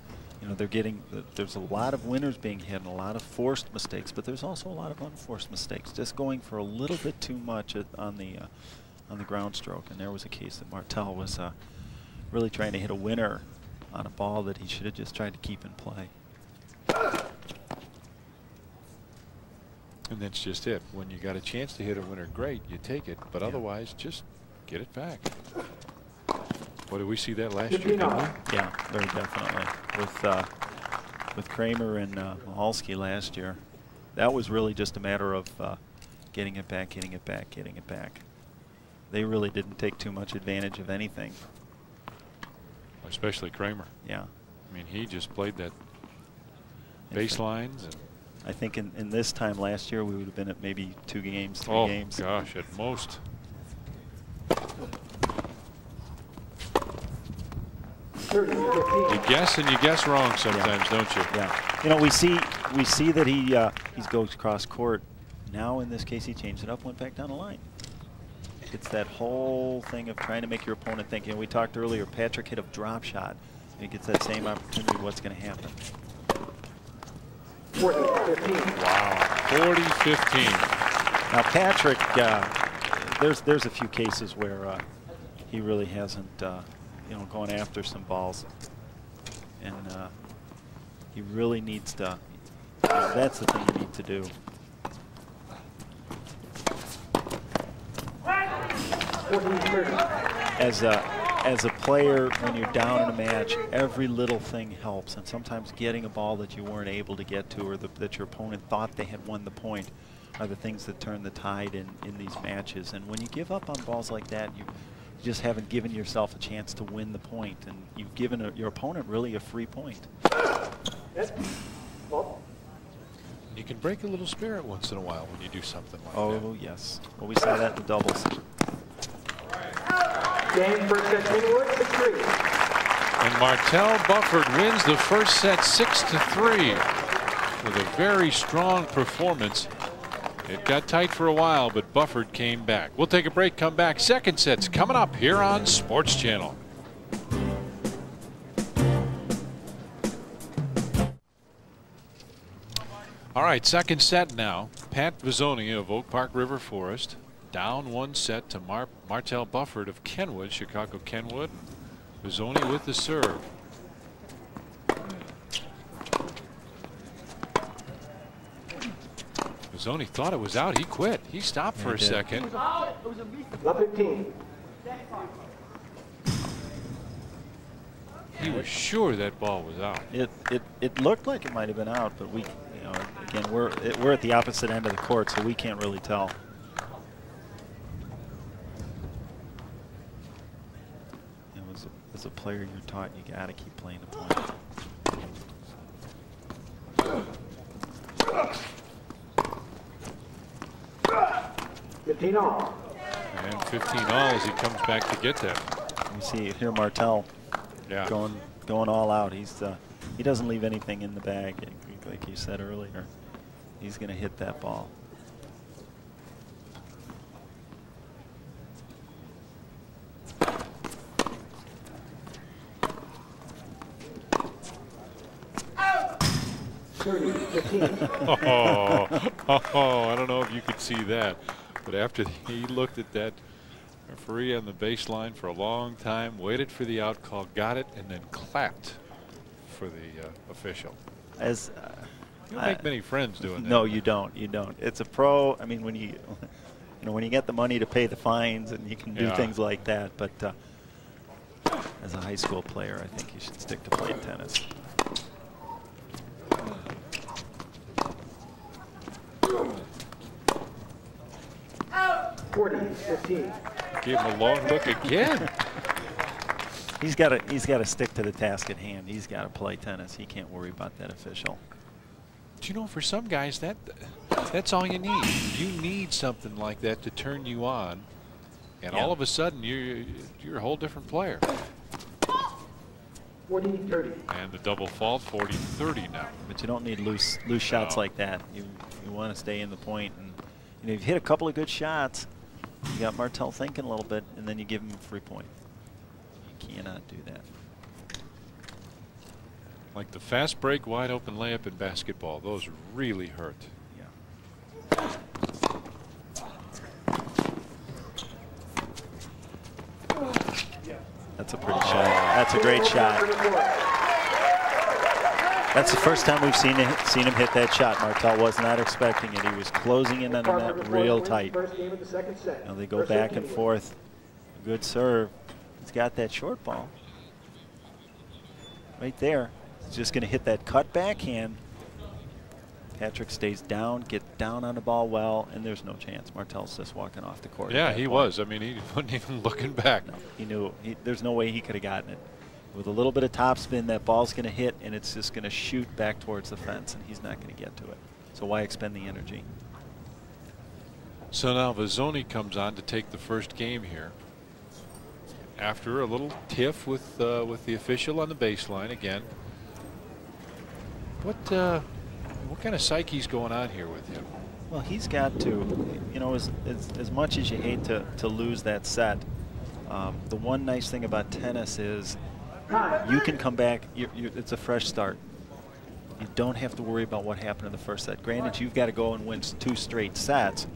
You know, there's a lot of winners being hit and a lot of forced mistakes, but there's also a lot of unforced mistakes. Just going for a little bit too much on the ground stroke, and there was a case that Martel was really trying to hit a winner on a ball that he should have just tried to keep in play. And that's just it. When you got a chance to hit a winner, great, you take it, but otherwise just get it back. What did we see that last year? Didn't we? Yeah, very definitely. With Kramer and Mahalski last year, that was really just a matter of getting it back, getting it back, getting it back. They really didn't take too much advantage of anything. Especially Kramer. Yeah. I mean, he just played that baselines. And I think in this time last year, we would have been at maybe 2 games, 3 games. Oh, gosh, at most. You guess and you guess wrong sometimes, don't you? Yeah. You know, we see that he goes cross court. Now in this case, he changed it up, went back down the line. It's that whole thing of trying to make your opponent think. You know, we talked earlier, Patrick hit a drop shot. He gets that same opportunity. What's going to happen? 40-15. Wow, 40-15. Now Patrick, there's a few cases where he really hasn't, you know, gone after some balls, and he really needs to. You know, that's the thing you need to do. As a player, when you're down in a match, every little thing helps, and sometimes getting a ball that you weren't able to get to, or that your opponent thought they had won the point, are the things that turn the tide in these matches. And when you give up on balls like that, you just haven't given yourself a chance to win the point, and you've given your opponent really a free point. You can break a little spirit once in a while when you do something like that. Oh, yes. Well, we saw that in the doubles. Game first set, Kenwood, 6-3. And Martel Bufford wins the first set 6-3 with a very strong performance. It got tight for a while, but Bufford came back. We'll take a break, come back. Second set's coming up here on Sports Channel. All right, second set now. Pat Vizzoni of Oak Park River Forest down 1 set to Martel Bufford of Kenwood, Chicago Kenwood. Vizzoni with the serve. Vizzoni thought it was out. He quit. He stopped for a second. Love 15. He was sure that ball was out. It looked like it might have been out, but we, you know, again, we're at the opposite end of the court, so we can't really tell. You know, as a player, you're taught you got to keep playing the point. 15 all. And 15 all as he comes back to get that. You see here Martell going all out. He doesn't leave anything in the bag, like you said earlier. He's going to hit that ball. I don't know if you could see that, but after he looked at that referee on the baseline for a long time, waited for the out call, got it, and then clapped for the official. You don't make many friends doing that. No, you don't. You don't. It's a pro. I mean, when you when you get the money to pay the fines and you can do things like that, but as a high school player, I think you should stick to playing tennis. Give him a long look again. He's got to stick to the task at hand. He's got to play tennis. He can't worry about that official. Do you know, for some guys, that's all you need. You need something like that to turn you on, and all of a sudden you're a whole different player. 40-30. And the double fault, 40-30 now. But you don't need loose shots like that. You want to stay in the point, and you've hit a couple of good shots. You got Martell thinking a little bit, and then you give him a free point. You cannot do that. Like the fast break, wide open layup in basketball, those really hurt. Yeah. That's a pretty shot. That's a great shot. That's the first time we've seen him hit that shot. Martell was not expecting it. He was closing in on the net real tight. Now they go back and forth. Good serve. He's got that short ball. Right there. He's just going to hit that cut backhand. Patrick stays down, gets down on the ball well, and there's no chance. Martell's just walking off the court. Yeah, he was. I mean, he wasn't even looking back. No, he knew. There's no way he could have gotten it. With a little bit of topspin, that ball's going to hit, and it's just going to shoot back towards the fence, and he's not going to get to it. So why expend the energy? So now Vizzoni comes on to take the first game here. After a little tiff with the official on the baseline again. What kind of psyche's going on here with him? Well, he's got to, as much as you hate to lose that set, the one nice thing about tennis is you can come back. It's a fresh start. You don't have to worry about what happened in the first set. Granted, you've got to go and win 2 straight sets,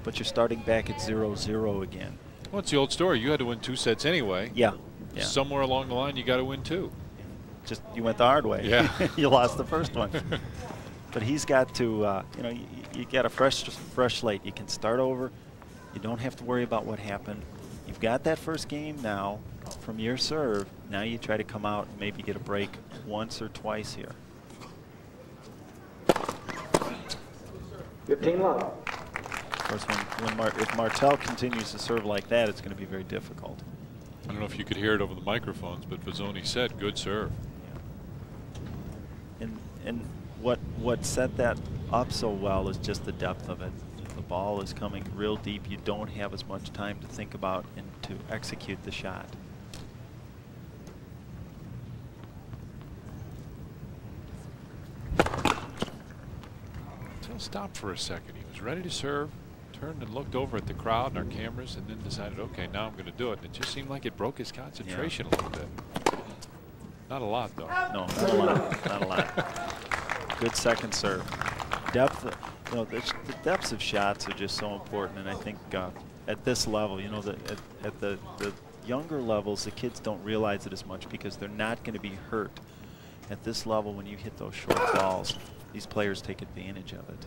but you're starting back at 0-0 again. Well, it's the old story. You had to win 2 sets anyway. Yeah. Somewhere along the line, you got to win 2. Just you went the hard way. Yeah. You lost the first one. But he's got to, you got a fresh slate. You can start over. You don't have to worry about what happened. You've got that first game now from your serve. Now you try to come out and maybe get a break once or twice here. 15 love. Of course, if Martell continues to serve like that, it's going to be very difficult. I don't know if you could hear it over the microphones, but Vizzoni said, good serve. Yeah. And what set that up so well is just the depth of it. The ball is coming real deep. You don't have as much time to think about and to execute the shot. So stopped for a second. He was ready to serve, turned and looked over at the crowd and our cameras, and then decided, okay, now I'm going to do it. And it just seemed like it broke his concentration a little bit. Not a lot, though. No, not a lot. Not a lot. Good second serve. Depth, the depths of shots are just so important, and I think at this level, at the younger levels, the kids don't realize it as much because they're not going to be hurt. At this level, when you hit those short balls, these players take advantage of it.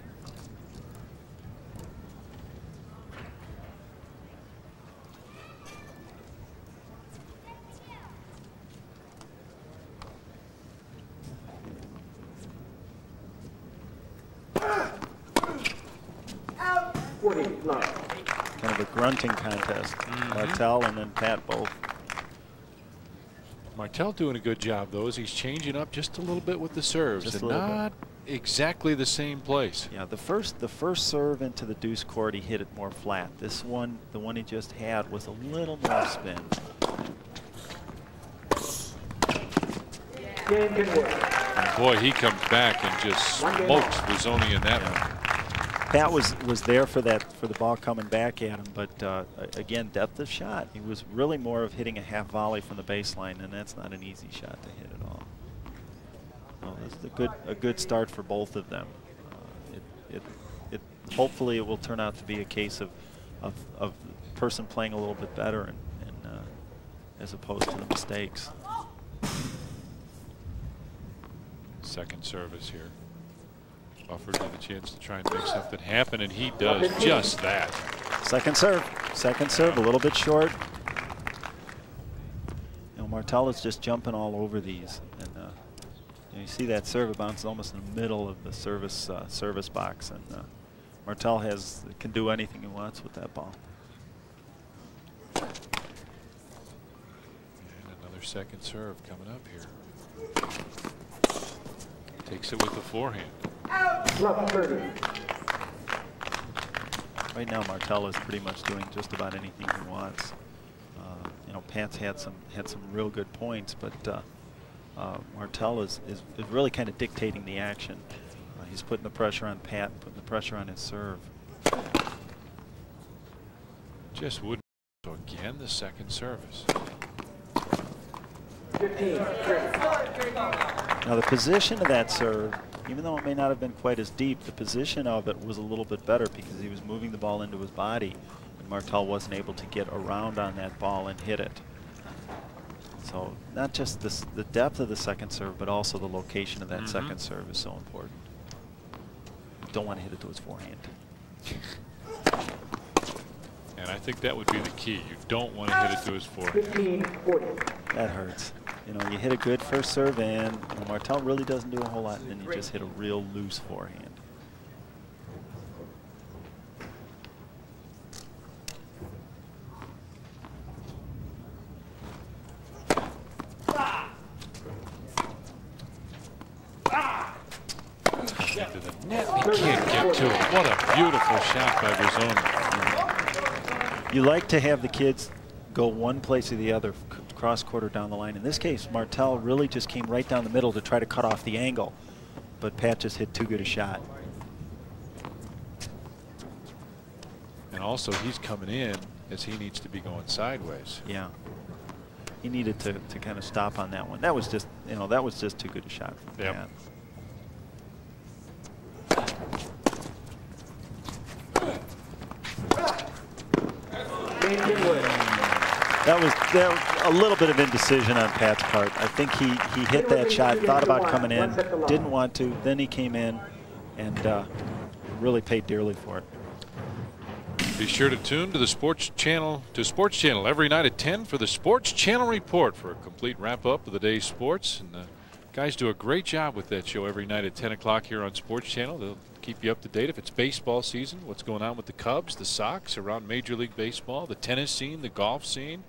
Kind of a grunting contest. Martell and then Pat both. Martell doing a good job though, as he's changing up just a little bit with the serves, Just and a little not exactly the same place. Yeah, the first serve into the deuce court, he hit it more flat. This one, the one he just had, was a little more spin. And boy, he comes back and just smokes Rizzoni in that one. Pat was there for the ball coming back at him, but again, depth of shot. He was really more of hitting a half volley from the baseline, and that's not an easy shot to hit at all. Well, this is a good start for both of them. Hopefully it will turn out to be a case of the person playing a little bit better and as opposed to the mistakes. Second service here. Bufford with a chance to try and make something happen, and he does just that. Second serve, a little bit short. You know, Martell is just jumping all over these, and you see that serve, it bounces almost in the middle of the service box, and Martell can do anything he wants with that ball. And another second serve coming up here. Takes it with the forehand. Right now, Martell is pretty much doing just about anything he wants. You know, Pat's had some real good points, but Martell is really kind of dictating the action. He's putting the pressure on Pat, and putting the pressure on his serve. Just wouldn't. So again, the second service. 15. Now the position of that serve, even though it may not have been quite as deep, the position of it was a little bit better because he was moving the ball into his body, and Martell wasn't able to get around on that ball and hit it. So not just the depth of the second serve, but also the location of that second serve is so important. You don't want to hit it to his forehand. And I think that would be the key. You don't want to hit it to his forehand. 15-40. That hurts. You know, you hit a good first serve in, and Martell really doesn't do a whole lot, and then you just hit a real loose forehand. Into the net, he can't get to it. What a beautiful shot by Rizzoni. You like to have the kids go one place or the other, cross court or down the line. In this case, Martell really just came right down the middle to try to cut off the angle, but Pat just hit too good a shot. And also, he's coming in as he needs to be going sideways. Yeah, he needed to kind of stop on that one. That was just, you know, that was just too good a shot from Pat. That was a little bit of indecision on Pat's part. I think he hit that shot, thought about coming in, didn't want to, then he came in and really paid dearly for it. Be sure to tune to the Sports Channel every night at 10 for the Sports Channel Report for a complete wrap-up of the day's sports. And guys do a great job with that show every night at 10 o'clock here on Sports Channel. They'll keep you up to date if it's baseball season, what's going on with the Cubs, the Sox, around Major League Baseball, the tennis scene, the golf scene.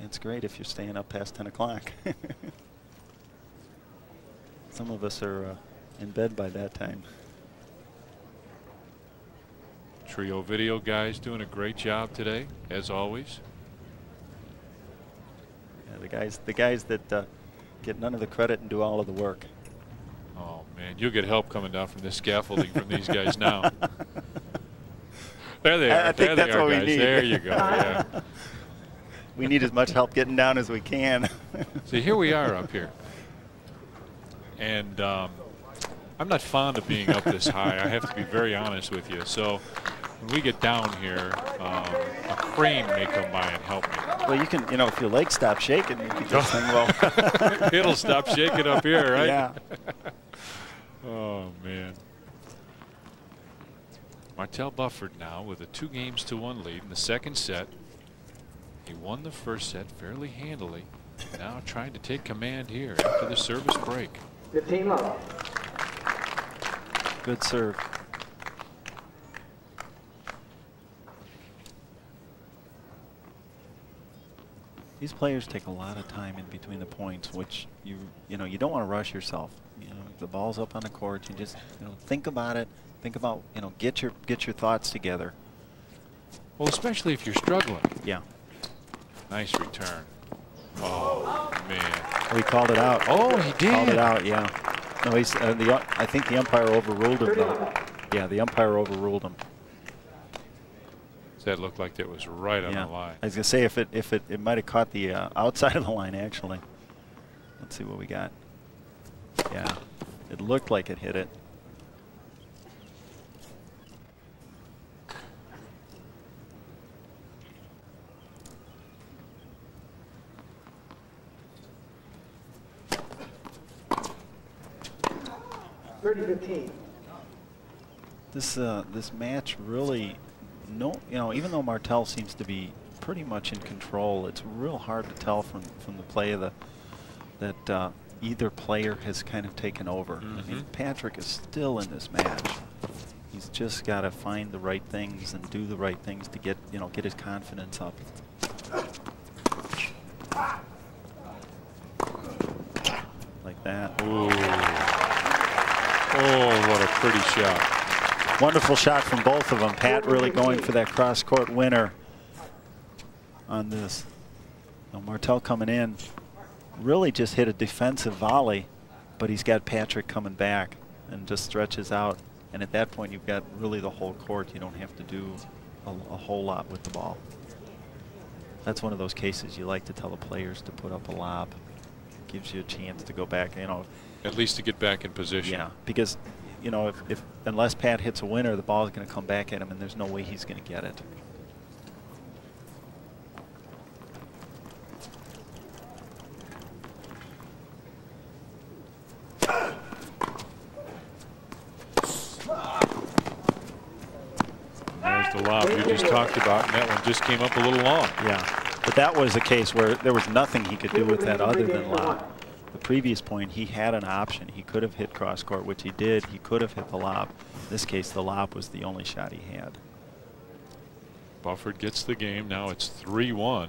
It's great if you're staying up past 10 o'clock. Some of us are in bed by that time. Trio video guys doing a great job today, as always. Yeah, the guys that get none of the credit and do all of the work. Oh man, you'll get help coming down from this scaffolding from these guys now. There they are. I think that's what we need. There you go. Yeah. We need as much help getting down as we can. See, here we are up here. And I'm not fond of being up this high. I have to be very honest with you. So when we get down here, a crane may come by and help me. Well, you can, you know, if your legs stop shaking, you can just sing well. It'll stop shaking up here, right? Yeah. Oh, man. Martell Bufford now with a 2-1 lead in the second set. He won the first set fairly handily. Now trying to take command here after the service break. 15 love. Good serve. These players take a lot of time in between the points, which you don't want to rush yourself. You know, the ball's up on the court. You just think about it. Think about get your thoughts together. Well, especially if you're struggling. Yeah. Nice return. Oh man. Oh, he called it out. Oh, he did. Called it out. Yeah. No, he's I think the umpire overruled him though. Yeah, the umpire overruled him. That looked like that was right on the line. I was gonna say if it might have caught the outside of the line actually. Let's see what we got. Yeah, it looked like it hit it. This match really. No, even though Martell seems to be pretty much in control, it's real hard to tell from the play of that either player has kind of taken over. I mean, Patrick is still in this match. He's just got to find the right things and do the right things to get his confidence up. Like that. Ooh. Oh, what a pretty shot. Wonderful shot from both of them. Pat really going for that cross-court winner on this. Martell coming in, really just hit a defensive volley, but he's got Patrick coming back and just stretches out. And at that point, you've got really the whole court. You don't have to do a whole lot with the ball. That's one of those cases you like to tell the players to put up a lob. Gives you a chance to go back, At least to get back in position. Yeah, because unless Pat hits a winner, the ball is going to come back at him, and there's no way he's going to get it. There's the lob you just talked about, and that one just came up a little long. Yeah, but that was a case where there was nothing he could do with that other than lob. The previous point, he had an option. He could have hit cross court, which he did. He could have hit the lob. In this case, the lob was the only shot he had. Bufford gets the game. Now it's 3-1.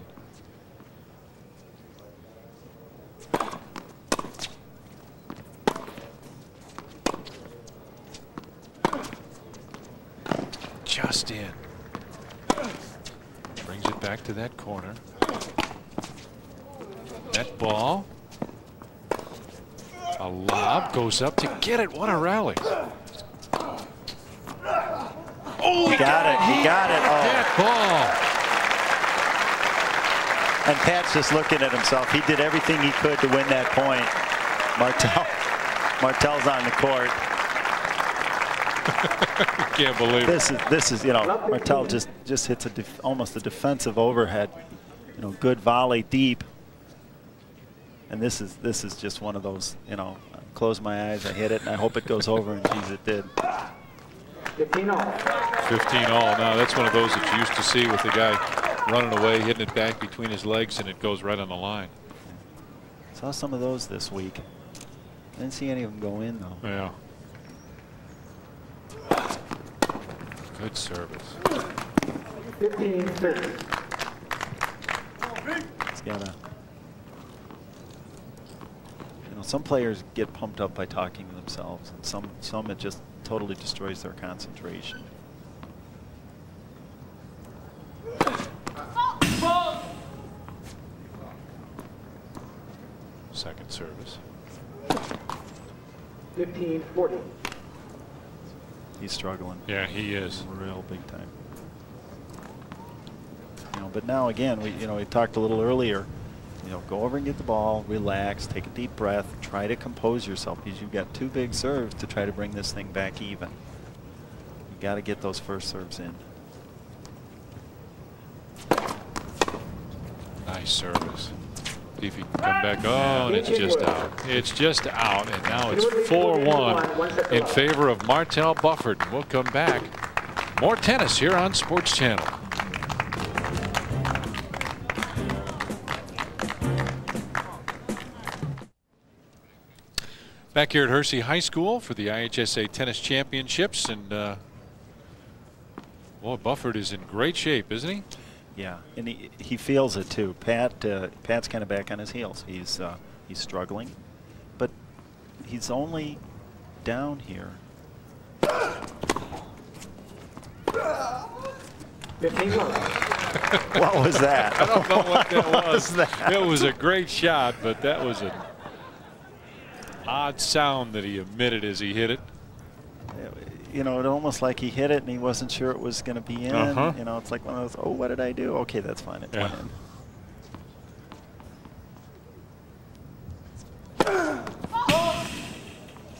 Just in. Brings it back to that corner. That ball. A lob goes up to get it. What a rally. Oh, he got it. He got it. Oh. That ball. And Pat's just looking at himself. He did everything he could to win that point. Martell's on the court. Can't believe it. This is Martell just hits almost a defensive overhead. Good volley deep. And this is just one of those, close my eyes, I hit it, and I hope it goes over, and geez, it did. 15 all. 15 all. Now that's one of those that you used to see with the guy running away, hitting it back between his legs, and it goes right on the line. Saw some of those this week. Didn't see any of them go in though. Yeah. Good service. 15-30. He's got a. Some players get pumped up by talking to themselves, and some it just totally destroys their concentration. Second service. 15-40. He's struggling. Yeah, he is. Real big time. But now again, we talked a little earlier. Go over and get the ball, relax, take a deep breath, try to compose yourself because you've got two big serves to try to bring this thing back even. You got to get those first serves in. Nice service. See if he can come back. Oh, and it's just out. It's just out, and now it's 4-1 in favor of Martell Bufford. We'll come back. More tennis here on Sports Channel. Back here at Hersey High School for the IHSA Tennis Championships, and boy, Bufford is in great shape, isn't he? Yeah, and he feels it too. Pat's kind of back on his heels. He's struggling, but he's only down here. 15 love. What was that? I don't know what that What was. that? It was a great shot, but that was an odd sound that he emitted as he hit it. You know, it almost like he hit it and he wasn't sure it was going to be in. You know, it's like one of those, oh, what did I do? Okay, that's fine. It went in.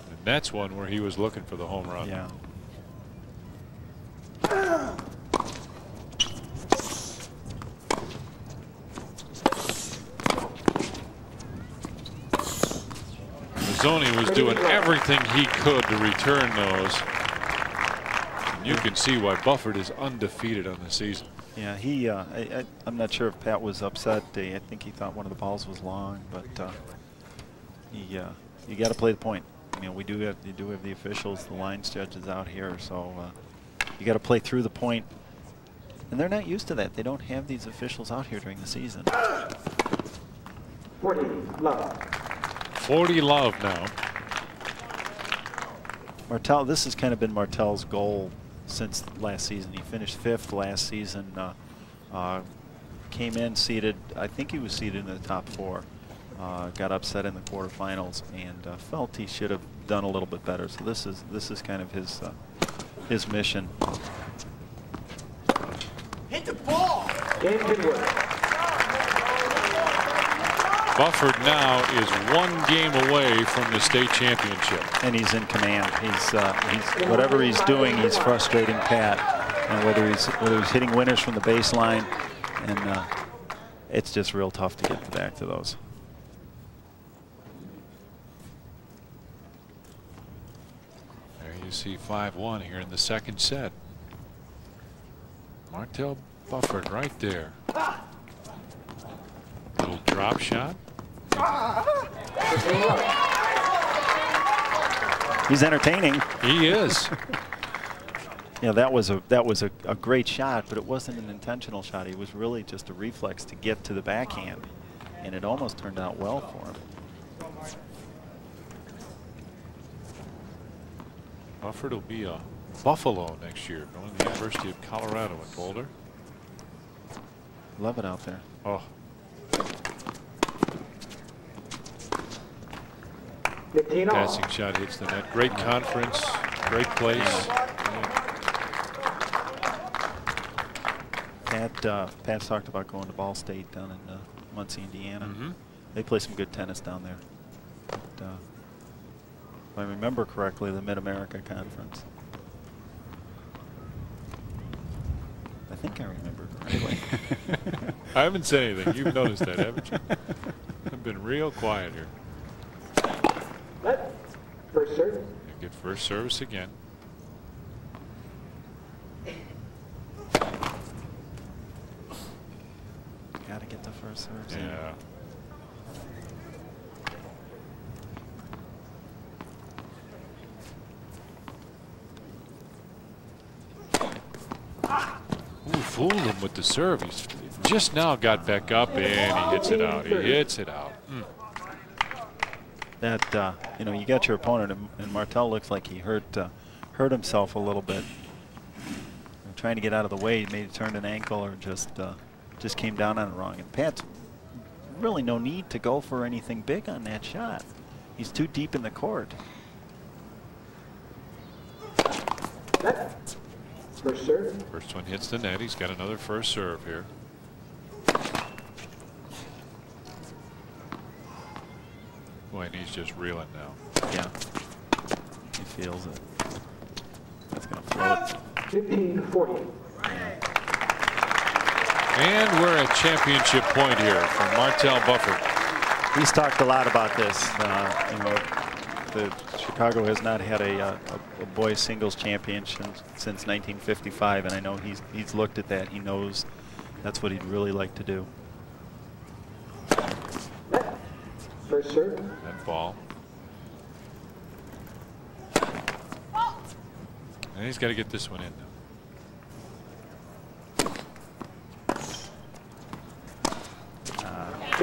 And that's one where he was looking for the home run. Yeah. Mazzoni was doing everything he could to return those. And you can see why Bufford is undefeated on the season. Yeah, I'm not sure if Pat was upset. I think he thought one of the balls was long, but you got to play the point. I mean, you do have the officials, the lines judges out here, so you got to play through the point. And they're not used to that. They don't have these officials out here during the season. 40 love. 40 love now. Martell, this has kind of been Martell's goal since last season. He finished 5th last season. Came in seeded, I think he was seeded in the top 4. Got upset in the quarterfinals and felt he should have done a little bit better. So this is kind of his mission. Hit the ball. Game can work. Bufford now is 1 game away from the state championship. And he's in command. He's whatever he's doing, he's frustrating Pat. And whether he's hitting winners from the baseline, and it's just real tough to get back to those. There you see 5-1 here in the second set. Martell Bufford right there. Little drop shot. He's entertaining. He is. Yeah, that was a great shot, but it wasn't an intentional shot. It was really just a reflex to get to the backhand, and it almost turned out well for him. Bufford will be a Buffalo next year, going to the University of Colorado in Boulder. Love it out there. Oh. 15 all. Passing shot hits the net. Great conference, great place. Pat's talked about going to Ball State down in Muncie, Indiana. They play some good tennis down there. But, if I remember correctly, the Mid-America Conference. I think I remember correctly. I haven't said anything. You've noticed that, haven't you? I've been real quiet here. First serve. You get first service again. Gotta get the first service. Yeah. Ooh, fooled him with the serve. He's just now got back up and he hits it out. He hits it out. That you know, you got your opponent, and Martell looks like he hurt himself a little bit. Trying to get out of the way, maybe turned an ankle or just came down on it wrong. And Pat's really no need to go for anything big on that shot. He's too deep in the court. First serve. First one hits the net. He's got another first serve here. Boy, and he's just reeling now. Yeah, he feels it. That's gonna float. 15-40. And we're at championship point here from Martell Bufford. He's talked a lot about this. You know, Chicago has not had a boys singles championship since 1955, and I know he's looked at that. He knows that's what he'd really like to do. First serve. That ball. And he's got to get this one in now.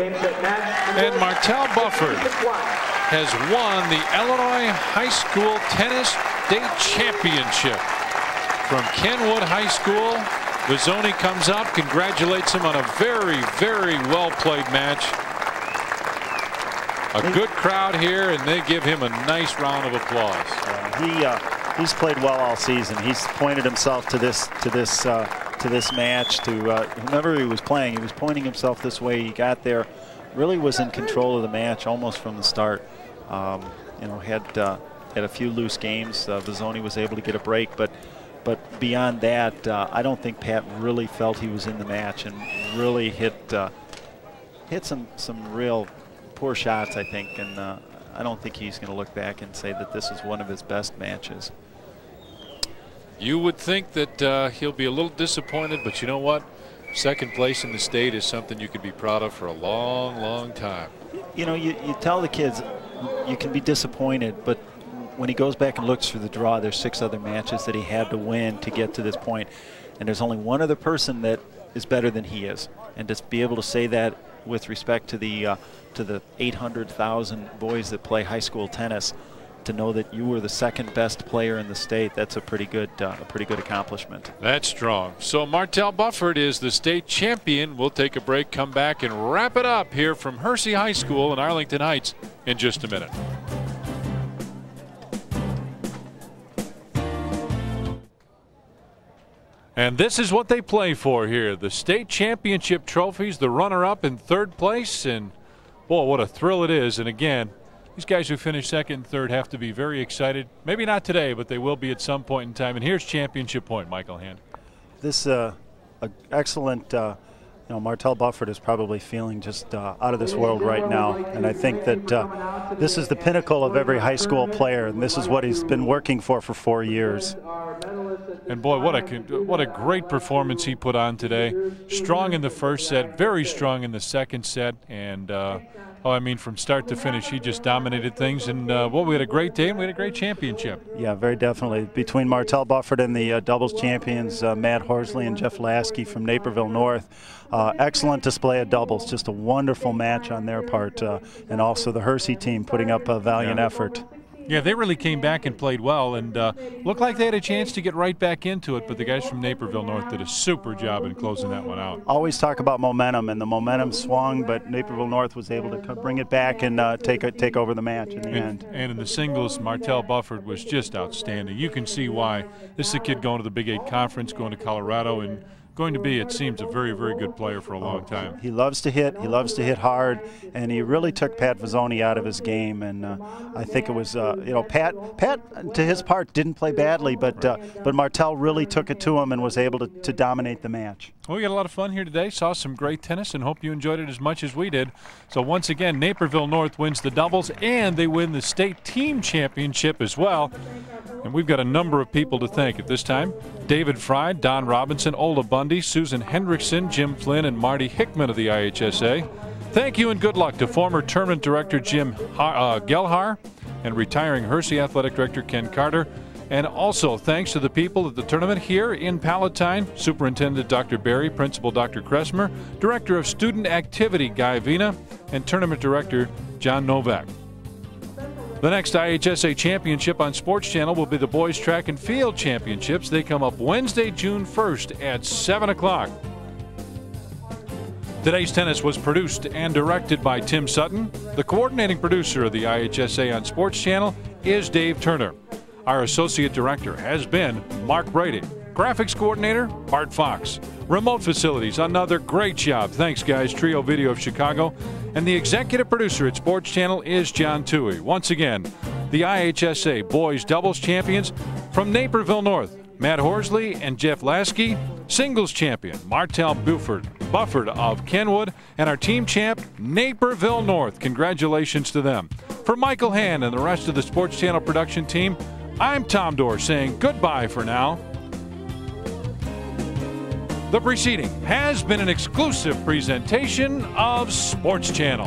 Game, set, match. And Martell Bufford has won the Illinois High School Tennis State Championship. From Kenwood High School, Vizzoni comes up, congratulates him on a very, very well-played match. A good crowd here, and they give him a nice round of applause. He's played well all season. He's pointed himself to this match, to whomever he was playing. He was pointing himself this way. He got there, really was in control of the match almost from the start. You know, had a few loose games. Vizzoni was able to get a break, but beyond that, I don't think Pat really felt he was in the match, and really hit some real poor shots, I think, and I don't think he's going to look back and say that this is one of his best matches. You would think that he'll be a little disappointed, but you know what? Second place in the state is something you could be proud of for a long, long time. You know, you tell the kids you can be disappointed, but when he goes back and looks through the draw, there's 6 other matches that he had to win to get to this point, and there's only one other person that is better than he is, and to be able to say that with respect to the 800,000 boys that play high school tennis, to know that you were the second best player in the state, that's a pretty good accomplishment. That's strong. So Martell Bufford is the state champion. We'll take a break, come back, and wrap it up here from Hersey High School in Arlington Heights in just a minute. And this is what they play for here. The state championship trophies, the runner-up in third place, and boy, what a thrill it is. And again, these guys who finish second and third have to be very excited. Maybe not today, but they will be at some point in time. And here's championship point, Michael Hand. This excellent, you know, Martell Bufford is probably feeling just out of this world right now. And I think that this is the pinnacle of every high school player, and this is what he's been working for 4 years. And boy, what a great performance he put on today. Strong in the first set, very strong in the second set, and I mean, from start to finish, he just dominated things. And well, we had a great day, and we had a great championship. Yeah, very definitely. Between Martell Bufford and the doubles champions, Matt Horsley and Jeff Lasky from Naperville North, excellent display of doubles. Just a wonderful match on their part, and also the Hersey team putting up a valiant effort. Yeah, they really came back and played well, and looked like they had a chance to get right back into it, but the guys from Naperville North did a super job in closing that one out. Always talk about momentum, and the momentum swung, but Naperville North was able to bring it back and take over the match in the end. And in the singles, Martell Bufford was just outstanding. You can see why. This is a kid going to the Big 8 Conference, going to Colorado, and going to be, it seems, a very, very good player for a long time. He loves to hit. He loves to hit hard, and he really took Pat Vizzoni out of his game. And I think it was, you know, Pat, to his part, didn't play badly, but Martell really took it to him and was able to dominate the match. Well, we had a lot of fun here today. Saw some great tennis, and hope you enjoyed it as much as we did. So once again, Naperville North wins the doubles, and they win the state team championship as well. And we've got a number of people to thank at this time. David Fry, Don Robinson, Ola Bundy, Susan Hendrickson, Jim Flynn, and Marty Hickman of the IHSA. Thank you and good luck to former tournament director Jim Gelhar and retiring Hersey Athletic Director Ken Carter. And also thanks to the people at the tournament here in Palatine, Superintendent Dr. Berry, Principal Dr. Kressmer, Director of Student Activity Guy Vina, and Tournament Director John Novak. The next IHSA championship on Sports Channel will be the Boys Track and Field Championships. They come up Wednesday, June 1st at 7 o'clock. Today's tennis was produced and directed by Tim Sutton. The coordinating producer of the IHSA on Sports Channel is Dave Turner. Our associate director has been Mark Brady. Graphics coordinator, Bart Fox. Remote facilities, another great job. Thanks, guys. Trio Video of Chicago. And the executive producer at Sports Channel is John Toohey. Once again, the IHSA Boys Doubles Champions from Naperville North, Matt Horsley and Jeff Lasky. Singles champion, Martell Bufford of Kenwood. And our team champ, Naperville North. Congratulations to them. For Michael Hand and the rest of the Sports Channel production team, I'm Tom Dorr saying goodbye for now. The preceding has been an exclusive presentation of Sports Channel.